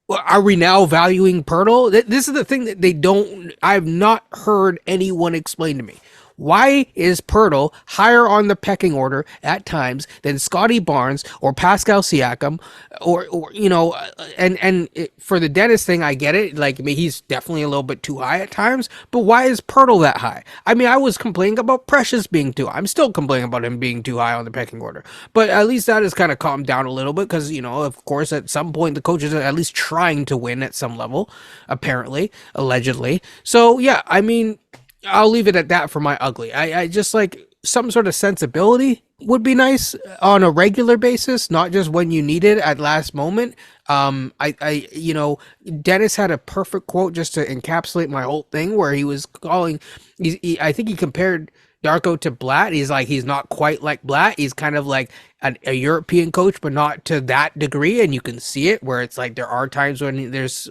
Are we now valuing Pirtle? This is the thing that I've not heard anyone explain to me. Why is Pirtle higher on the pecking order at times than Scotty Barnes or Pascal Siakam, or for the Dennis thing, I get it. Like, I mean, he's definitely a little bit too high at times, but why is Pirtle that high? I mean, I was complaining about Precious being too high. I'm still complaining about him being too high on the pecking order, but at least that has kind of calmed down a little bit because, of course, at some point the coaches are at least trying to win at some level, apparently, allegedly. So yeah, I mean, I'll leave it at that for my ugly. I just like some sort of sensibility would be nice on a regular basis, not just when you need it at last moment. Dennis had a perfect quote just to encapsulate my whole thing, where he was calling, I think he compared Darko to Blatt. He's like, he's not quite like Blatt. He's kind of like a European coach, but not to that degree. And you can see it where it's like there are times when there's,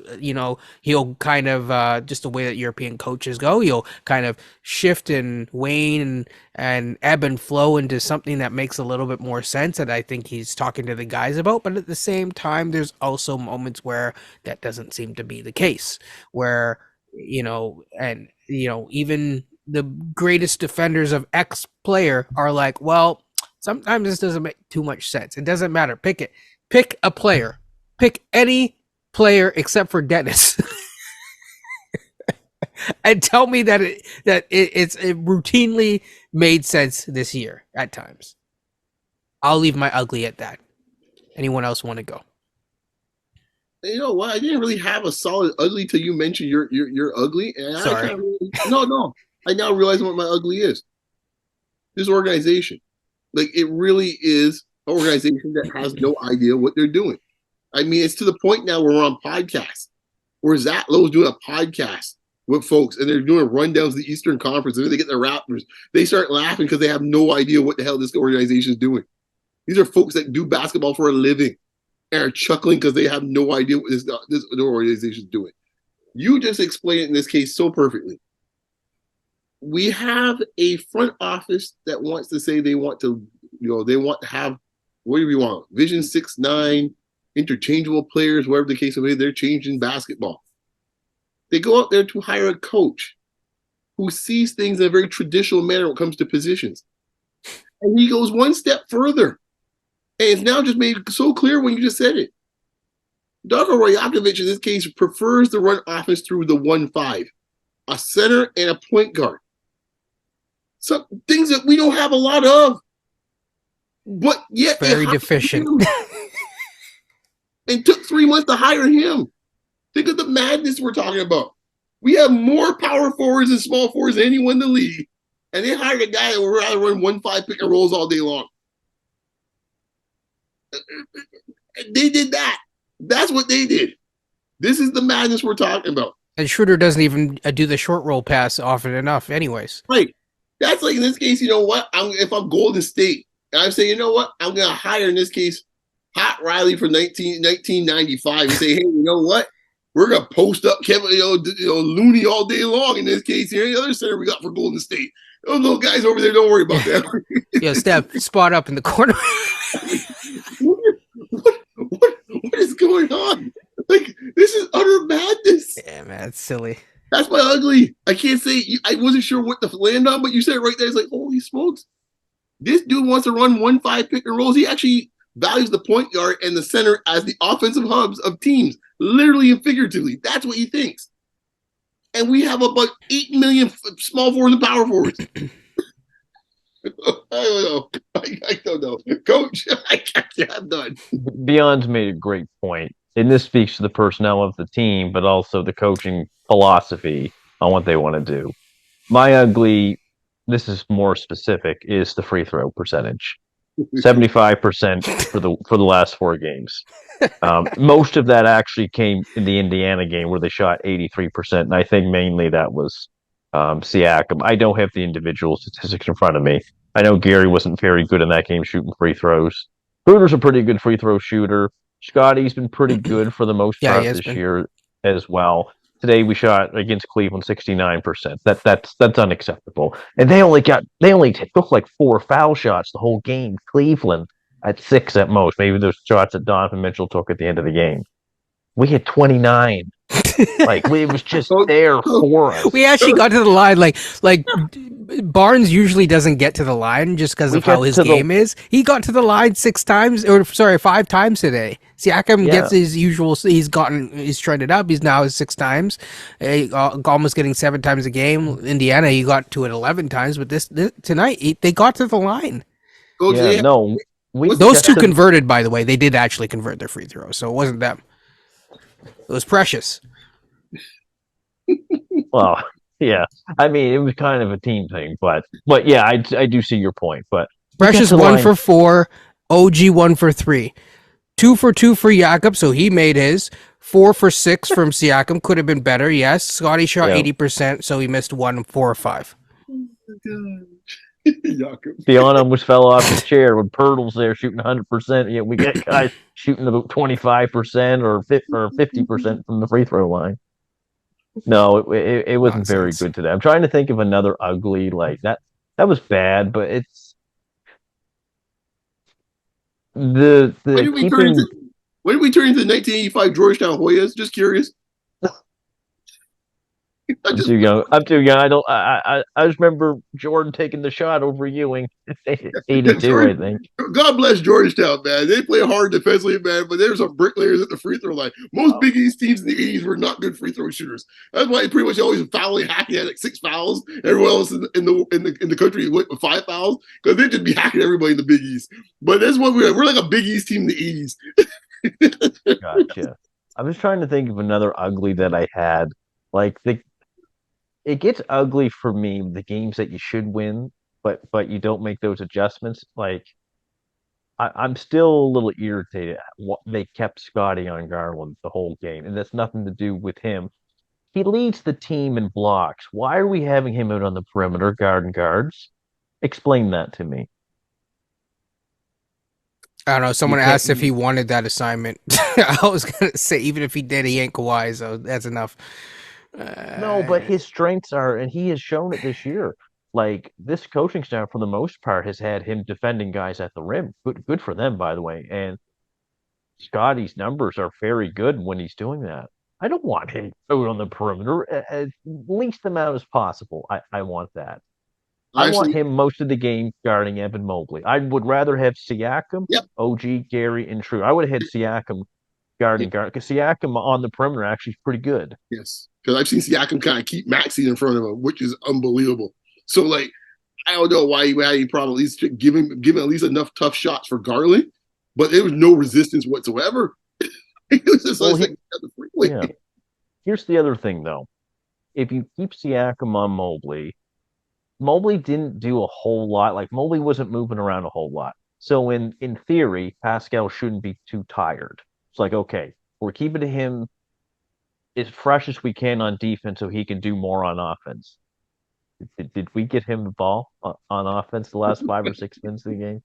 he'll kind of, just the way that European coaches go, he'll kind of shift and wane and ebb and flow into something that makes a little bit more sense that I think he's talking to the guys about. But at the same time, there's also moments where that doesn't seem to be the case, where, even the greatest defenders of X player are like, well, Sometimes this doesn't make too much sense. It doesn't matter. Pick it. Pick a player. Pick any player except for Dennis. And tell me that it routinely made sense this year at times. I'll leave my ugly at that. Anyone else want to go? You know what? I didn't really have a solid ugly till you mentioned you're ugly. And Sorry. No. I now realize what my ugly is. This organization. Like, it really is an organization that has no idea what they're doing. I mean, it's to the point now where we're on podcasts. Where Zach Lowe's doing a podcast with folks, and they're doing rundowns of the Eastern Conference, and then they get the Raptors. They start laughing because they have no idea what the hell this organization is doing. These are folks that do basketball for a living and are chuckling because they have no idea what this organization is doing. You just explained it in this case so perfectly. We have a front office that wants to say they want to have, what do we want? Vision 6-9, interchangeable players, whatever the case may be, they're changing basketball. They go out there to hire a coach who sees things in a very traditional manner when it comes to positions. And he goes one step further. And it's now just made so clear when you just said it. Darko Rajakovic, in this case, prefers to run offense through the 1-5, a center and a point guard. Some things that we don't have a lot of. But yet very deficient. And took 3 months to hire him. Think of the madness we're talking about. We have more power forwards and small forwards than anyone in the league. And they hired a guy that would rather run 1-5 pick and rolls all day long. They did that. That's what they did. This is the madness we're talking about. And Schroeder doesn't even do the short roll pass often enough anyways. Right. That's like, in this case, you know what? If I'm Golden State, and I'm saying, you know what? I'm going to hire, in this case, Pat Riley for 1995 and say, hey, you know what? We're going to post up Kevin, Looney all day long in this case. Here, the other center we got for Golden State. Those little guys over there, don't worry about that. Yeah, step spot up in the corner. What is going on? Like, this is utter madness. Yeah, man, it's silly. That's my ugly. I can't say, I wasn't sure what to land on, but you said it right there. It's like, holy smokes. This dude wants to run 1-5 pick and rolls. He actually values the point guard and the center as the offensive hubs of teams, literally and figuratively. That's what he thinks. And we have about 8 million small forwards and power forwards. I don't know. I don't know. Coach, I'm done. Beyond's made a great point, and this speaks to the personnel of the team, but also the coaching philosophy on what they want to do. My ugly, this is more specific, is the free throw percentage. 75% for the last 4 games. Most of that actually came in the Indiana game where they shot 83%, and I think mainly that was Siakam. I don't have the individual statistics in front of me. I know Gary wasn't very good in that game shooting free throws. Bruder's a pretty good free throw shooter. Scotty's been pretty good for the most part this year as well. Today we shot against Cleveland 69%. That's unacceptable. And they only took like 4 foul shots the whole game. Cleveland at 6 at most. Maybe those shots that Donovan Mitchell took at the end of the game. We had 29. Like, it was just there for us. We actually got to the line. Like Barnes usually doesn't get to the line just because of how his game is. He got to the line 5 times today. Siakam gets his usual. He's trended up. He's now 6 times. Almost getting 7 times a game. Indiana, he got to it 11 times. But this tonight, they got to the line. Those two converted, by the way. They did actually convert their free throws, so it wasn't them. It was Precious. Well, yeah. I mean, it was kind of a team thing, but yeah, I do see your point. But Precious 1 for 4, OG 1 for 3, 2 for 2 for Jakob, so he made his. 4 for 6 from Siakam, could have been better. Yes, Scotty shot 80%, so he missed 1, 4 or 5. Beyond almost fell off his chair when Pirtle's there shooting 100%. Yeah, we got guys shooting about 25% or 50% from the free throw line. No, it wasn't very good today. I'm trying to think of another ugly like that. That was bad, but it's the when did we turn into the 1985 Georgetown Hoyas? Just curious. I'm too young. I'm too young. I don't. I just remember Jordan taking the shot over Ewing. Yeah, 82, I think. God bless Georgetown, man. They play hard defensively, man, but there's some bricklayers at the free throw line. Most Big East teams in the 80s were not good free throw shooters. That's why pretty much always fouling, hacking at like 6 fouls. Everyone else in the country went with 5 fouls because they'd just be hacking everybody in the Big East. But that's what we're like a Big East team in the 80s. Gotcha. I was trying to think of another ugly that I had. Like it gets ugly for me the games that you should win, but you don't make those adjustments. Like I'm still a little irritated. What they kept Scotty on Garland the whole game, and that's nothing to do with him. He leads the team in blocks. Why are we having him out on the perimeter guarding guards? Explain that to me. I don't know. You Someone can't. asked if he wanted that assignment. I was gonna say even if he did, he ain't Kawhi, so that's enough. No, but his strengths are, and he has shown it this year. Like this coaching staff, for the most part, has had him defending guys at the rim. Good for them, by the way. And Scotty's numbers are very good when he's doing that. I don't want him out on the perimeter as least amount as possible. I want that. I want Actually, him most of the game guarding Evan Mobley. I would rather have Siakam, yep. OG, Gary, and True. I would have had Siakam guarding guard because Siakam on the perimeter actually is pretty good. Yes. Because I've seen Siakam kind of keep Maxey in front of him, which is unbelievable. So, like, I don't know why he probably at least giving at least enough tough shots for Garland, but there was no resistance whatsoever. It was just Well, like the freeway. yeah. Here's the other thing, though. If you keep Siakam on Mobley, Mobley didn't do a whole lot. Like Mobley wasn't moving around a whole lot. So in theory, Pascal shouldn't be too tired. It's like, okay, we're keeping him as fresh as we can on defense so he can do more on offense. Did we get him the ball on offense the last 5 or 6 minutes of the game?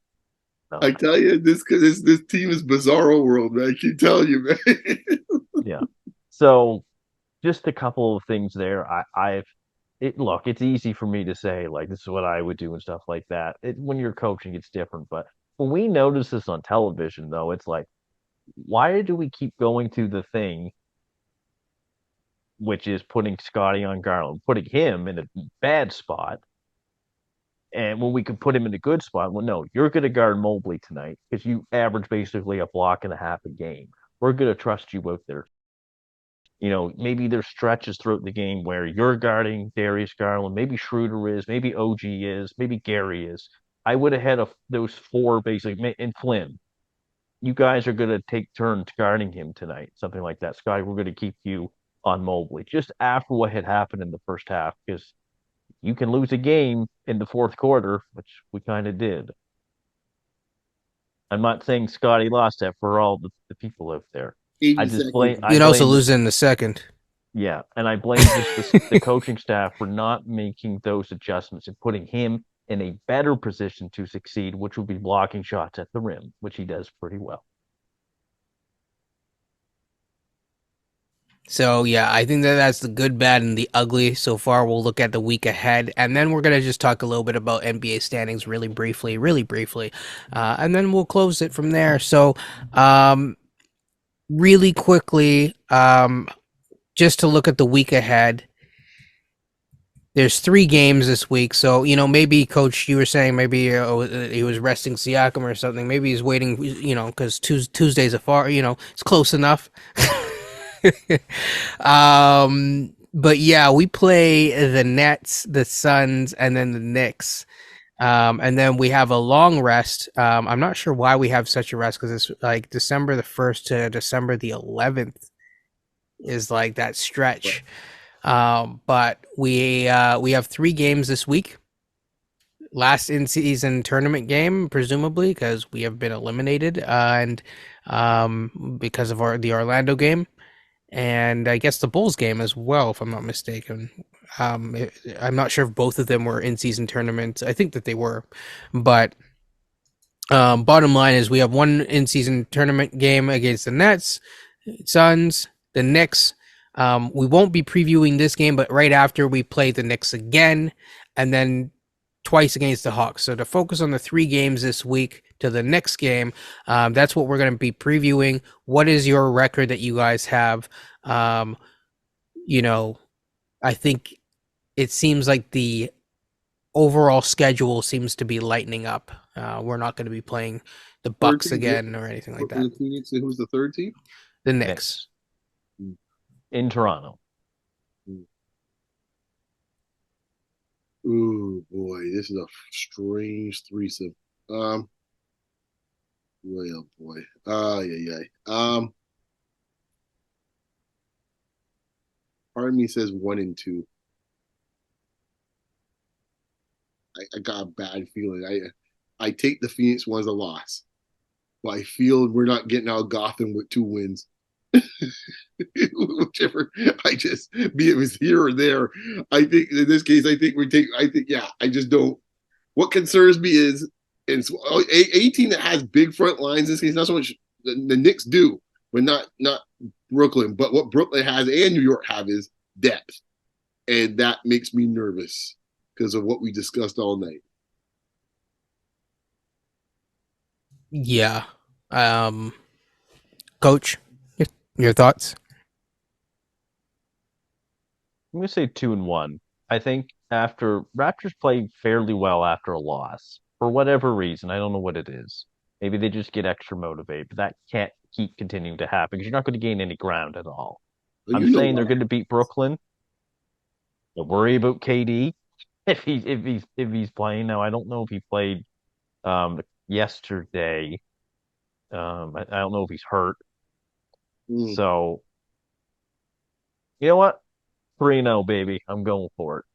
No. I tell you, this team is bizarro world, man. I keep telling you, man. Yeah. So just a couple of things there. Look, it's easy for me to say like this is what I would do and stuff like that. When you're coaching, it's different. But when we notice this on television, though, it's like, why do we keep going to the thing, which is putting Scotty on Garland, putting him in a bad spot, and when we could put him in a good spot? Well, no, you're going to guard Mobley tonight because you average basically a block and a half a game. We're going to trust you out there. Maybe there's stretches throughout the game where you're guarding Darius Garland, maybe Schroeder is, maybe OG is, maybe Gary is. I would have had those 4 basically, and Flynn. You guys are going to take turns guarding him tonight, something like that. Scotty, we're going to keep you on Mobley just after what had happened in the first half because you can lose a game in the fourth quarter, which we kind of did. I'm not saying Scotty lost that for all the people out there. I just blame. You can also lose in the second. Yeah, and I blame just the coaching staff for not making those adjustments and putting him in a better position to succeed, which would be blocking shots at the rim, which he does pretty well. So yeah, I think that's the good, bad, and the ugly so far. We'll look at the week ahead, and then we're gonna just talk a little bit about NBA standings really briefly, and then we'll close it from there. So, really quickly, just to look at the week ahead. There's 3 games this week, so maybe Coach, you were saying maybe he was resting Siakam or something. Maybe he's waiting, because Tuesday's it's close enough. But yeah, we play the Nets, the Suns, and then the Knicks. And then we have a long rest. I'm not sure why we have such a rest because it's like December the 1st to December the 11th is like that stretch. But we have 3 games this week. Last in-season tournament game, presumably, because we have been eliminated, and because of the Orlando game. And I guess the Bulls game as well, if I'm not mistaken. I'm not sure if both of them were in-season tournaments. I think that they were. But bottom line is we have 1 in-season tournament game against the Nets, Suns, the Knicks. We won't be previewing this game, but right after we play the Knicks again, and then twice against the Hawks. So to focus on the 3 games this week to the next game, that's what we're going to be previewing. What is your record that you guys have, I think it seems like the overall schedule seems to be lightening up. We're not going to be playing the Third Bucks team, again or anything like that. Brooklyn, Phoenix, and who's the third team? The Knicks. In Toronto. Ooh, boy, this is a strange threesome. Boy, oh boy. Yeah, yeah. Part of me says 1 and 2. I got a bad feeling. I take the Phoenix one as a loss, but I feel we're not getting out of Gotham with 2 wins. Whichever, be it was here or there. I think in this case, yeah, I just don't. What concerns me is, and a team that has big front lines in this case, not so much the Knicks do, but not Brooklyn. But what Brooklyn has and New York have is depth, and that makes me nervous because of what we discussed all night. Yeah. Coach, your thoughts? I'm going to say 2-1. I think after Raptors played fairly well after a loss for whatever reason. I don't know what it is. Maybe they just get extra motivated, but that can't keep continuing to happen because you're not going to gain any ground at all. But I'm saying they're going to beat Brooklyn. Don't worry about KD if he's playing now. I don't know if he played yesterday. I don't know if he's hurt. So you know what? 3-0, baby. I'm going for it.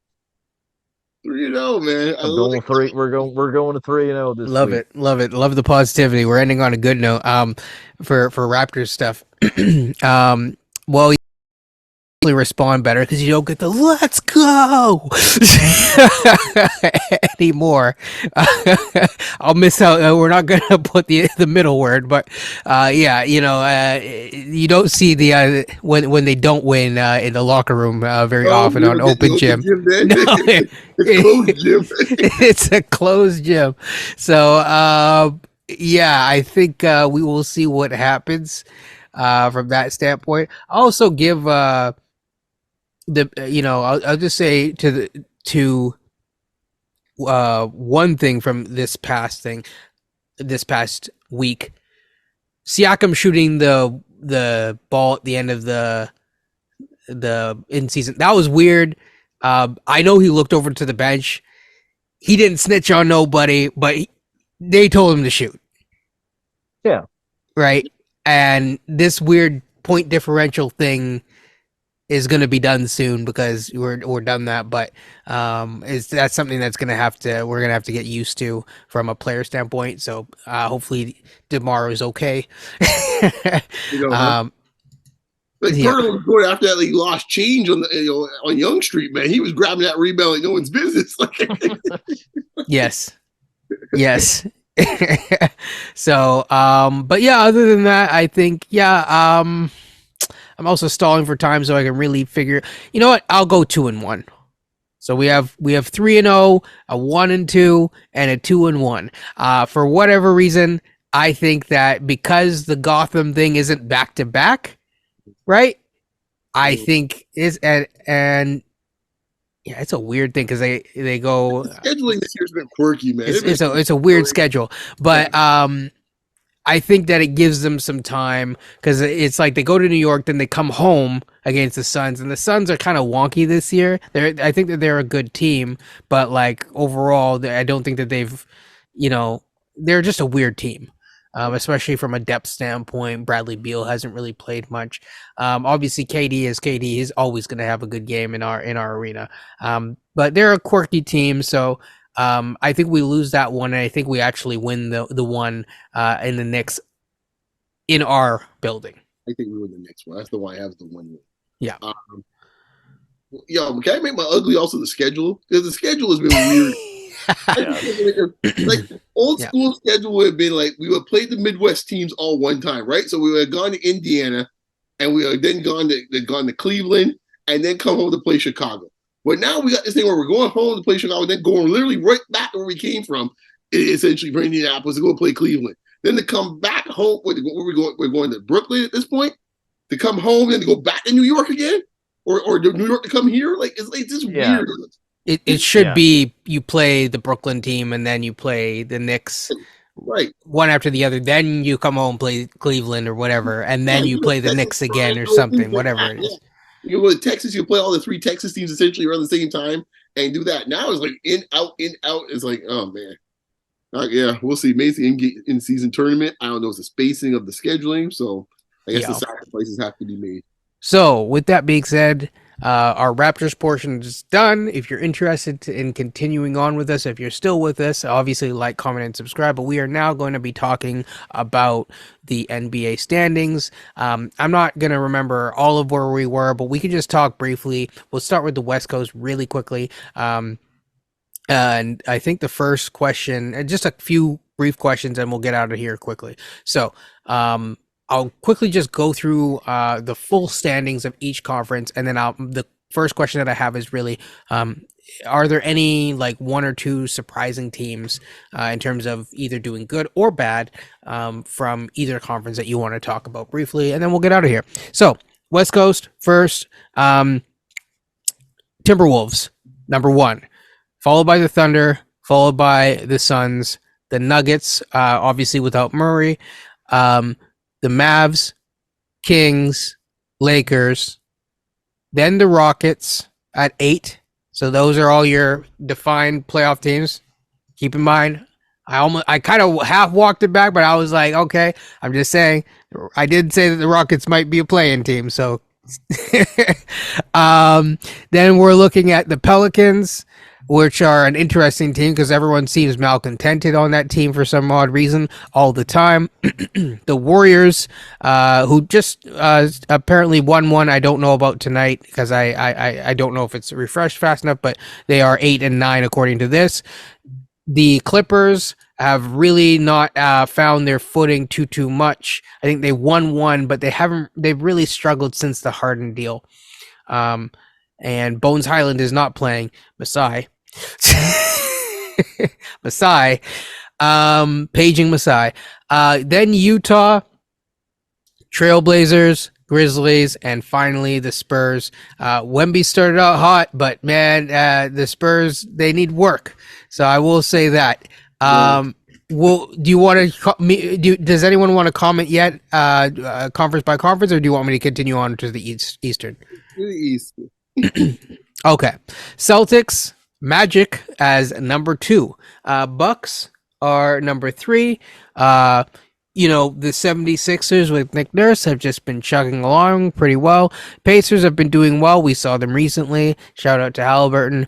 3-0, man. I'm going 3. We're going to 3-0 this Love week. it. Love it. Love the positivity. We're ending on a good note. For Raptors stuff. Well, you respond better because you don't get the "let's go" anymore. I'll miss out. We're not gonna put the middle word, but yeah, you don't see the when they don't win in the locker room very often on open gym. No, it's closed gym. It's a closed gym. So yeah, I think we will see what happens from that standpoint. I'll also give I'll just say to one thing from this past week, Siakam shooting the ball at the end of the in season, that was weird. I know he looked over to the bench. He didn't snitch on nobody, but they told him to shoot. Yeah. Right. And this weird point differential thing is going to be done soon because we're done that, but that's something that's we're gonna have to get used to from a player standpoint. So hopefully DeMar is okay. Like Turtle was after that, he lost change on on Young Street, man. He was grabbing that rebound like no one's business. Yes. So, but yeah, other than that, I think I'm also stalling for time so I can really figure. You know what? I'll go 2-1. So we have 3-0, a 1-2, and a 2-1. For whatever reason, I think that because the Gotham thing isn't back to back, right? I think is and yeah, it's a weird thing because they go. Scheduling this year's been quirky, man. It's a weird schedule, but I think that it gives them some time because it's like they go to New York, then they come home against the Suns, and the Suns are kind of wonky this year. I think that they're a good team, but like overall, I don't think that they're just a weird team, especially from a depth standpoint. Bradley Beal hasn't really played much. Obviously, KD is KD. He's always going to have a good game in our arena. But they're a quirky team, so. I think we lose that one, and I think we actually win the one in the Knicks in our building. I think we win the Knicks one. That's the one I have the 1 win. Yeah. Can I make my ugly also the schedule? Because the schedule has been weird. Like old school schedule would have been like we would play the Midwest teams all one time, right? So we would have gone to Indiana, and we would have then gone to Cleveland, and then come home to play Chicago. But now we got this thing where we're going home to play Chicago, then going literally right back to where we came from, essentially for Indianapolis to go play Cleveland. Then to come back home, where we going? We're going to Brooklyn at this point. To come home and to go back to New York again. or New York to come here. Like it's just Yeah. weird. It should Yeah. be you play the Brooklyn team and then you play the Knicks Right. one after the other. Then you come home, play Cleveland or whatever, and Yeah, then you you know, play the Texas Knicks time again or goes something, into whatever that. it Yeah. is. You know, with Texas, you play all the three Texas teams essentially around the same time and do that. Now it's like in, out, in, out. It's like, oh man. Yeah, we'll see. Maybe in season tournament. I don't know. It's the spacing of the scheduling. So I guess the Yeah. sacrifices have to be made. So, with that being said, our Raptors portion is done. If you're interested in continuing on with us, if you're still with us, obviously like, comment, and subscribe. But we are now going to be talking about the NBA standings. I'm not going to remember all of where we were, but we can just talk briefly. We'll start with the West Coast really quickly. And I think the first question, and just a few brief questions, and we'll get out of here quickly. So, I'll quickly just go through the full standings of each conference, and then the first question that I have is really, are there any like one or two surprising teams in terms of either doing good or bad from either conference that you want to talk about briefly, and then we'll get out of here. So, West Coast first, Timberwolves, number one, followed by the Thunder, followed by the Suns, the Nuggets, obviously without Murray, the Mavs, Kings, Lakers, then the Rockets at 8. So those are all your defined playoff teams. Keep in mind, I kind of half walked it back, but I was like, okay, I'm just saying. I did say that the Rockets might be a play-in team, so. Then we're looking at the Pelicans, which are an interesting team because everyone seems malcontented on that team for some odd reason all the time. The Warriors, who just apparently won one. I don't know about tonight because I don't know if it's refreshed fast enough, but they are 8-9 according to this. The Clippers have really not found their footing too much. I think they won one, but they've really struggled since the Harden deal. And Bones Highland is not playing Masai. Masai. Paging Masai. Then Utah, Trailblazers, Grizzlies, and finally the Spurs. Wemby started out hot, but man, the Spurs, they need work. So I will say that. Do you want to? Does anyone want to comment yet, conference by conference, or do you want me to continue on to the Eastern? East. Okay, Celtics, Magic as number 2. Bucks are number 3. The 76ers with Nick Nurse have just been chugging along pretty well. Pacers have been doing well. We saw them recently. Shout out to Halliburton.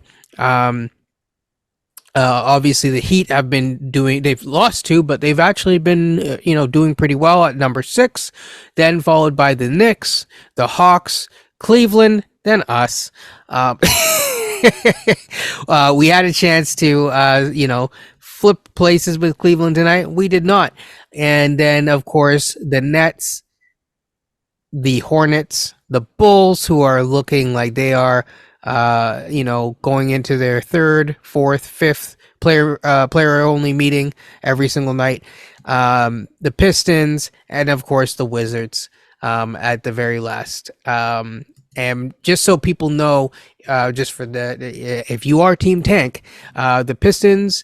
Obviously the Heat have been they've lost 2, but they've actually been, doing pretty well at number 6, then followed by the Knicks, the Hawks, Cleveland, then us. We had a chance to, flip places with Cleveland tonight. We did not. And then, of course, the Nets, the Hornets, the Bulls, who are looking like they are, going into their 3rd, 4th, 5th player only meeting every single night. The Pistons, and of course the Wizards at the very last. And just so people know, just for if you are Team Tank, the Pistons,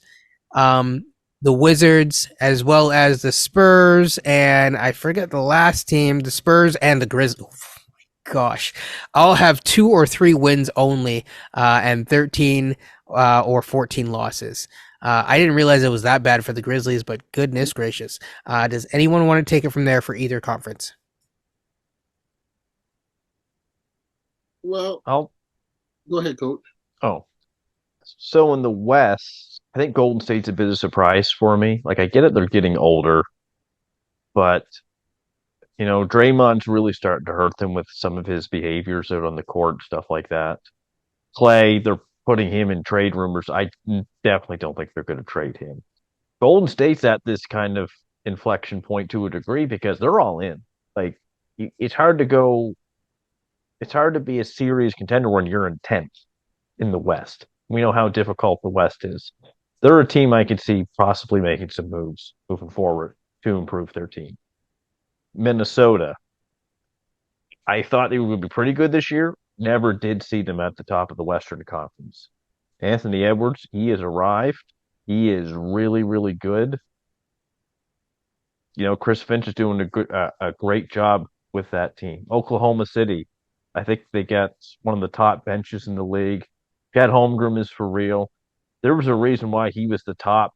the Wizards, as well as the Spurs, and I forget the last team, the Spurs and the Grizzlies. Gosh, I'll have 2 or 3 wins only, and 13 or 14 losses. I didn't realize it was that bad for the Grizzlies, but goodness gracious. Does anyone want to take it from there for either conference? Well, I'll go ahead, Coach. Oh, so in the West, I think Golden State's a bit of a surprise for me. Like, I get it, they're getting older, but Draymond's really starting to hurt them with some of his behaviors out on the court, stuff like that. Clay, they're putting him in trade rumors. I definitely don't think they're going to trade him. Golden State's at this kind of inflection point to a degree because they're all in. Like, it's hard to go. It's hard to be a serious contender when you're in 10th in the West. We know how difficult the West is. They're a team I could see possibly making some moves moving forward to improve their team. Minnesota, I thought they would be pretty good this year. never did see them at the top of the Western Conference. Anthony Edwards, he has arrived. He is really, really good. Chris Finch is doing a great job with that team. Oklahoma City, I think they got one of the top benches in the league. Chad Holmgren is for real. There was a reason why he was the top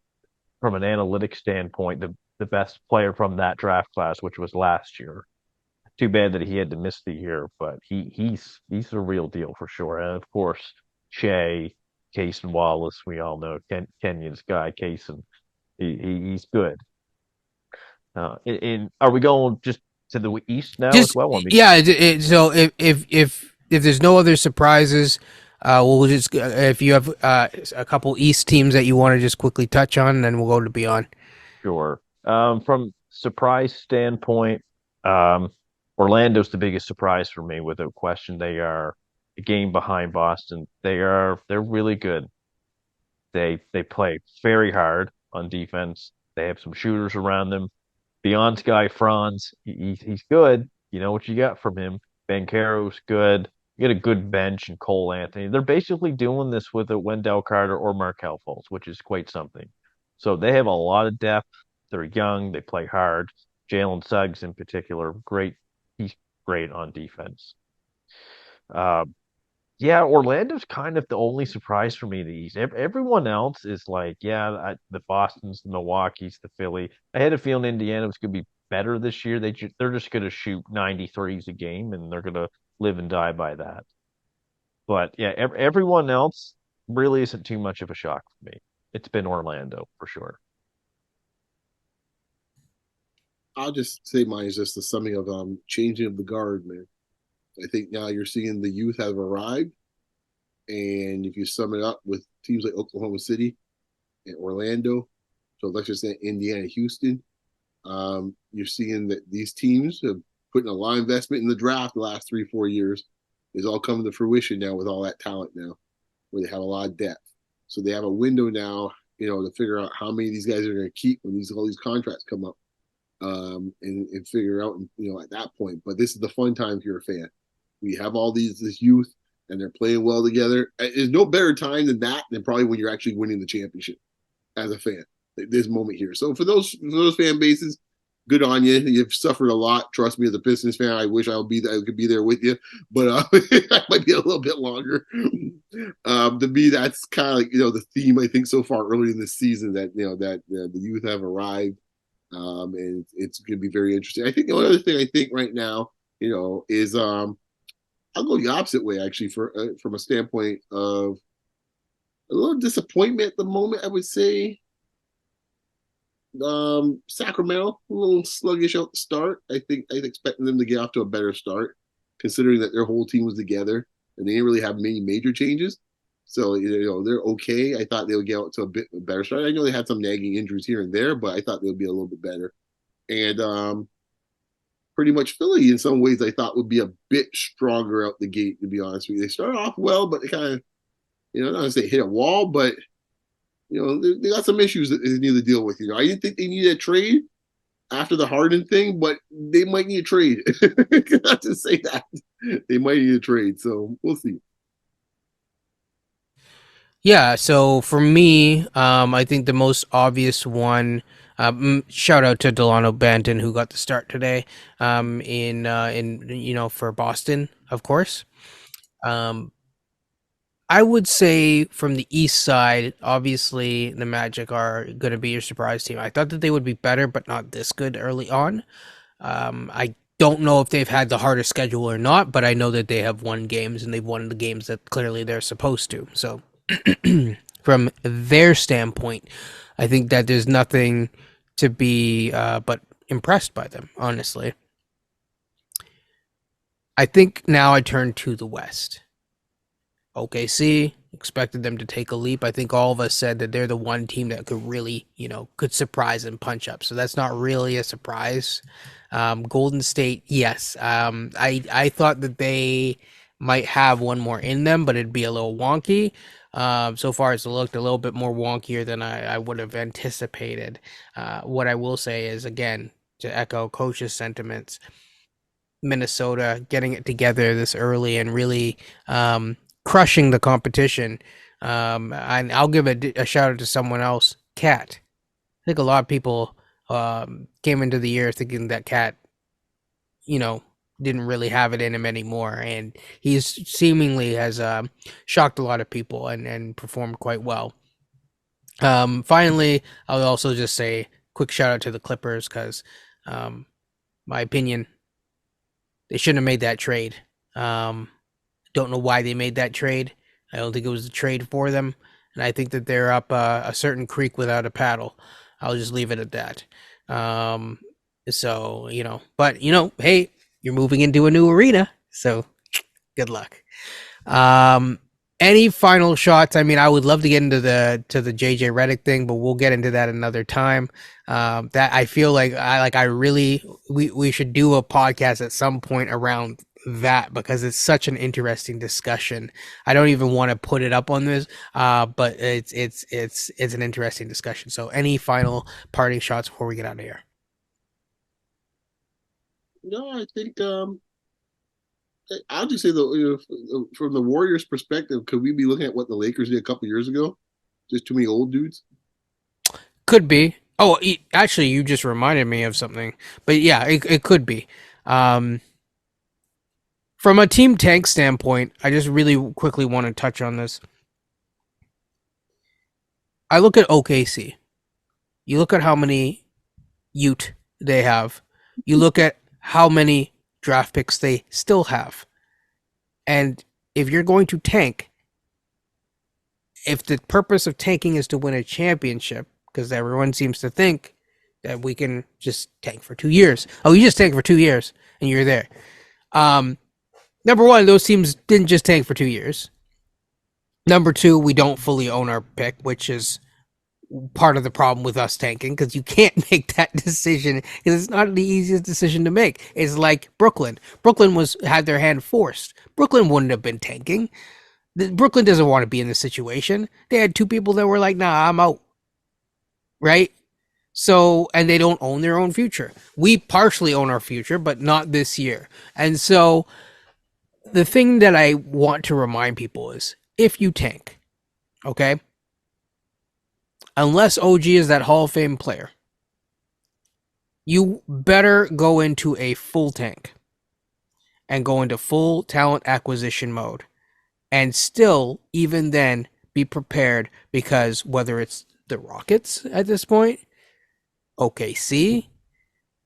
from an analytics standpoint, the best player from that draft class, which was last year. Too bad that he had to miss the year, but he's a real deal for sure. And of course, Shea, Cason Wallace, we all know Kenyon's guy, Cason. He's good. Are we going just to the east now as Just well? yeah. So if there's no other surprises, we'll just if you have a couple East teams that you want to just quickly touch on, then we'll go to beyond. Sure. From surprise standpoint, Orlando's the biggest surprise for me, without question. They are a game behind Boston. They're really good. They play very hard on defense. They have some shooters around them. Beyond Sky Franz, he's good. You know what you got from him. Bankero's good. You get a good bench and Cole Anthony. They're basically doing this with a Wendell Carter or Markel Fultz, which is quite something. So they have a lot of depth. They're young. They play hard. Jalen Suggs in particular, great. He's great on defense. Uh, yeah, Orlando's kind of the only surprise for me in the East. Everyone else is like, yeah, the Boston's, the Milwaukee's, the Philly. I had a feeling Indiana was going to be better this year. They're just going to shoot 93s a game, and they're going to live and die by that. But yeah, everyone else really isn't too much of a shock for me. It's been Orlando for sure. I'll just say mine is just the summing of changing of the guard, man. I think now you're seeing the youth have arrived, and if you sum it up with teams like Oklahoma City and Orlando, so let's just say Indiana, Houston, you're seeing that these teams have put in a lot of investment in the draft the last 3-4 years is all coming to fruition now with all that talent now, where they have a lot of depth. So they have a window now, to figure out how many of these guys are going to keep when all these contracts come up, and figure out, at that point. But this is the fun time if you're a fan. We have all this youth, and they're playing well together. There's no better time than that than probably when you're actually winning the championship as a fan. This moment here. So for those fan bases, good on you. You've suffered a lot. Trust me, as a Pistons fan, I wish I could be there with you, but that might be a little bit longer. To me, that's kind of like the theme I think so far early in the season that the youth have arrived, and it's going to be very interesting. I think the only other thing I think right now, is I'll go the opposite way actually from a standpoint of a little disappointment at the moment. I would say Sacramento a little sluggish out the start. I think I'd expecting them to get off to a better start, considering that their whole team was together and they didn't really have many major changes. So they're okay. I thought they would get out to a bit better start. I know they had some nagging injuries here and there, but I thought they would be a little bit better. And pretty much Philly in some ways I thought would be a bit stronger out the gate, to be honest with you. They started off well, but they kind of, not to say hit a wall, but they got some issues that they need to deal with. I didn't think they needed a trade after the Harden thing, but they might need a trade. Not to say that. They might need a trade, so we'll see. Yeah, so for me, I think the most obvious one. Shout out to Delano Banton who got the start today. In for Boston, of course. Um, I would say from the East side, obviously the Magic are going to be your surprise team. I thought that they would be better, but not this good early on. I don't know if they've had the hardest schedule or not, but I know that they have won games and they've won the games that clearly they're supposed to. So from their standpoint, I think that there's nothing to be but impressed by them, honestly. I think now I turn to the West. OKC, expected them to take a leap. I think all of us said that they're the one team that could really, could surprise and punch up. So that's not really a surprise. Golden State, yes. I thought that they might have one more in them, but it'd be a little wonky. So far, it's looked a little bit more wonkier than I would have anticipated. What I will say is, again, to echo Coach's sentiments, Minnesota getting it together this early and really crushing the competition. And I'll give a shout out to someone else, Cat. I think a lot of people came into the year thinking that Cat, didn't really have it in him anymore, and he's seemingly has shocked a lot of people and performed quite well. Finally, I'll also just say quick shout out to the Clippers because, my opinion, they shouldn't have made that trade. Don't know why they made that trade. I don't think it was a trade for them, and I think that they're up a certain creek without a paddle. I'll just leave it at that. So but hey, you're moving into a new arena, so good luck. Any final shots? I mean, I would love to get into the JJ Redick thing, but we'll get into that another time. That I feel like we should do a podcast at some point around that because it's such an interesting discussion. I don't even want to put it up on this, but it's an interesting discussion. So, any final parting shots before we get out of here? No, I think I'll just say from the Warriors' perspective, could we be looking at what the Lakers did a couple years ago? Just too many old dudes. Could be. Oh, actually, you just reminded me of something. But yeah, it could be. From a team tank standpoint, I just really quickly want to touch on this. I look at OKC. You look at how many Ute they have. You look at how many draft picks they still have. And if you're going to tank, if the purpose of tanking is to win a championship, because everyone seems to think that we can just tank for 2 years. Oh, you just tank for 2 years and you're there. Number one, those teams didn't just tank for 2 years. Number two, we don't fully own our pick, which is part of the problem with us tanking because you can't make that decision because it's not the easiest decision to make. It's like Brooklyn. Brooklyn had their hand forced. Brooklyn wouldn't have been tanking. Brooklyn doesn't want to be in this situation. They had two people that were like, nah, I'm out. Right? So, and they don't own their own future. We partially own our future, but not this year. And so the thing that I want to remind people is if you tank, okay, unless OG is that Hall of Fame player, you better go into a full tank and go into full talent acquisition mode. And still, even then, be prepared because whether it's the Rockets at this point, OKC,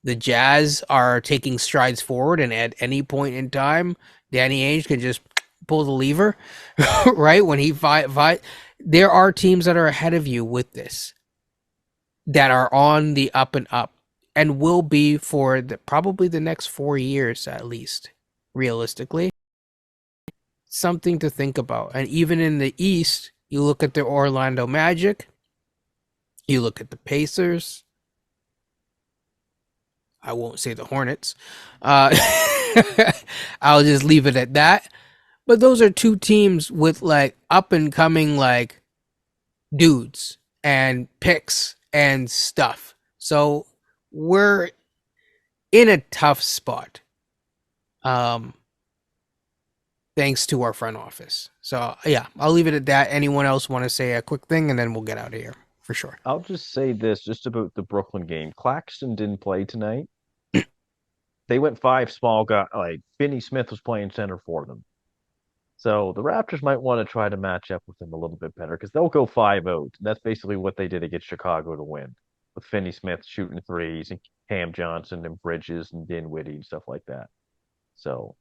the Jazz are taking strides forward, and at any point in time, Danny Ainge can just pull the lever, right? When he fight, there are teams that are ahead of you with this, that are on the up and up, and will be for probably the next 4 years at least, realistically. Something to think about. And even in the East, you look at the Orlando Magic, you look at the Pacers. I won't say the Hornets. I'll just leave it at that. But those are two teams with like up and coming like dudes and picks and stuff. So we're in a tough spot. Thanks to our front office. So yeah, I'll leave it at that. Anyone else want to say a quick thing and then we'll get out of here for sure. I'll just say this just about the Brooklyn game. Claxton didn't play tonight. They went five small guys. Like Finney Smith was playing center for them. So the Raptors might want to try to match up with them a little bit better because they'll go 5-0. That's basically what they did against Chicago to win, with Finney Smith shooting threes and Cam Johnson and Bridges and Dinwiddie and stuff like that. So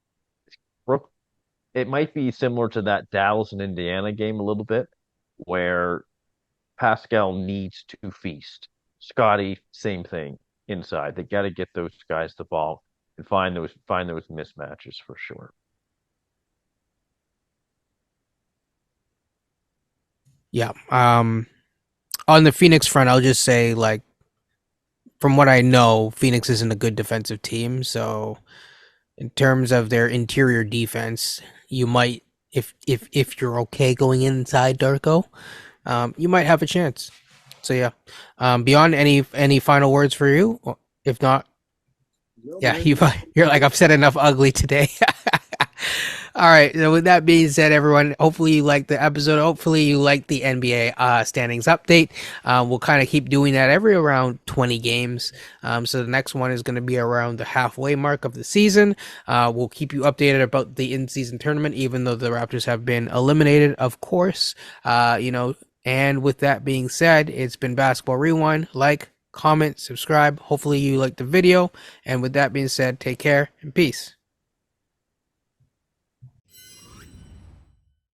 it might be similar to that Dallas and Indiana game a little bit, where Pascal needs to feast. Scotty, same thing inside. They got to get those guys the ball and find those mismatches for sure. Yeah. On the Phoenix front, I'll just say, like, from what I know, Phoenix isn't a good defensive team. So, in terms of their interior defense, you might, if you're okay going inside Darko, you might have a chance. So yeah. Beyond, any final words for you? If not, No, Yeah, man. you're like, I've said enough ugly today. All right. So with that being said, everyone, hopefully you liked the episode. Hopefully you liked the NBA standings update. We'll kind of keep doing that every around 20 games. So the next one is going to be around the halfway mark of the season. We'll keep you updated about the in-season tournament, even though the Raptors have been eliminated, of course. And with that being said, it's been Basketball Rewind. Like, comment, subscribe. Hopefully you liked the video. And with that being said, take care and peace.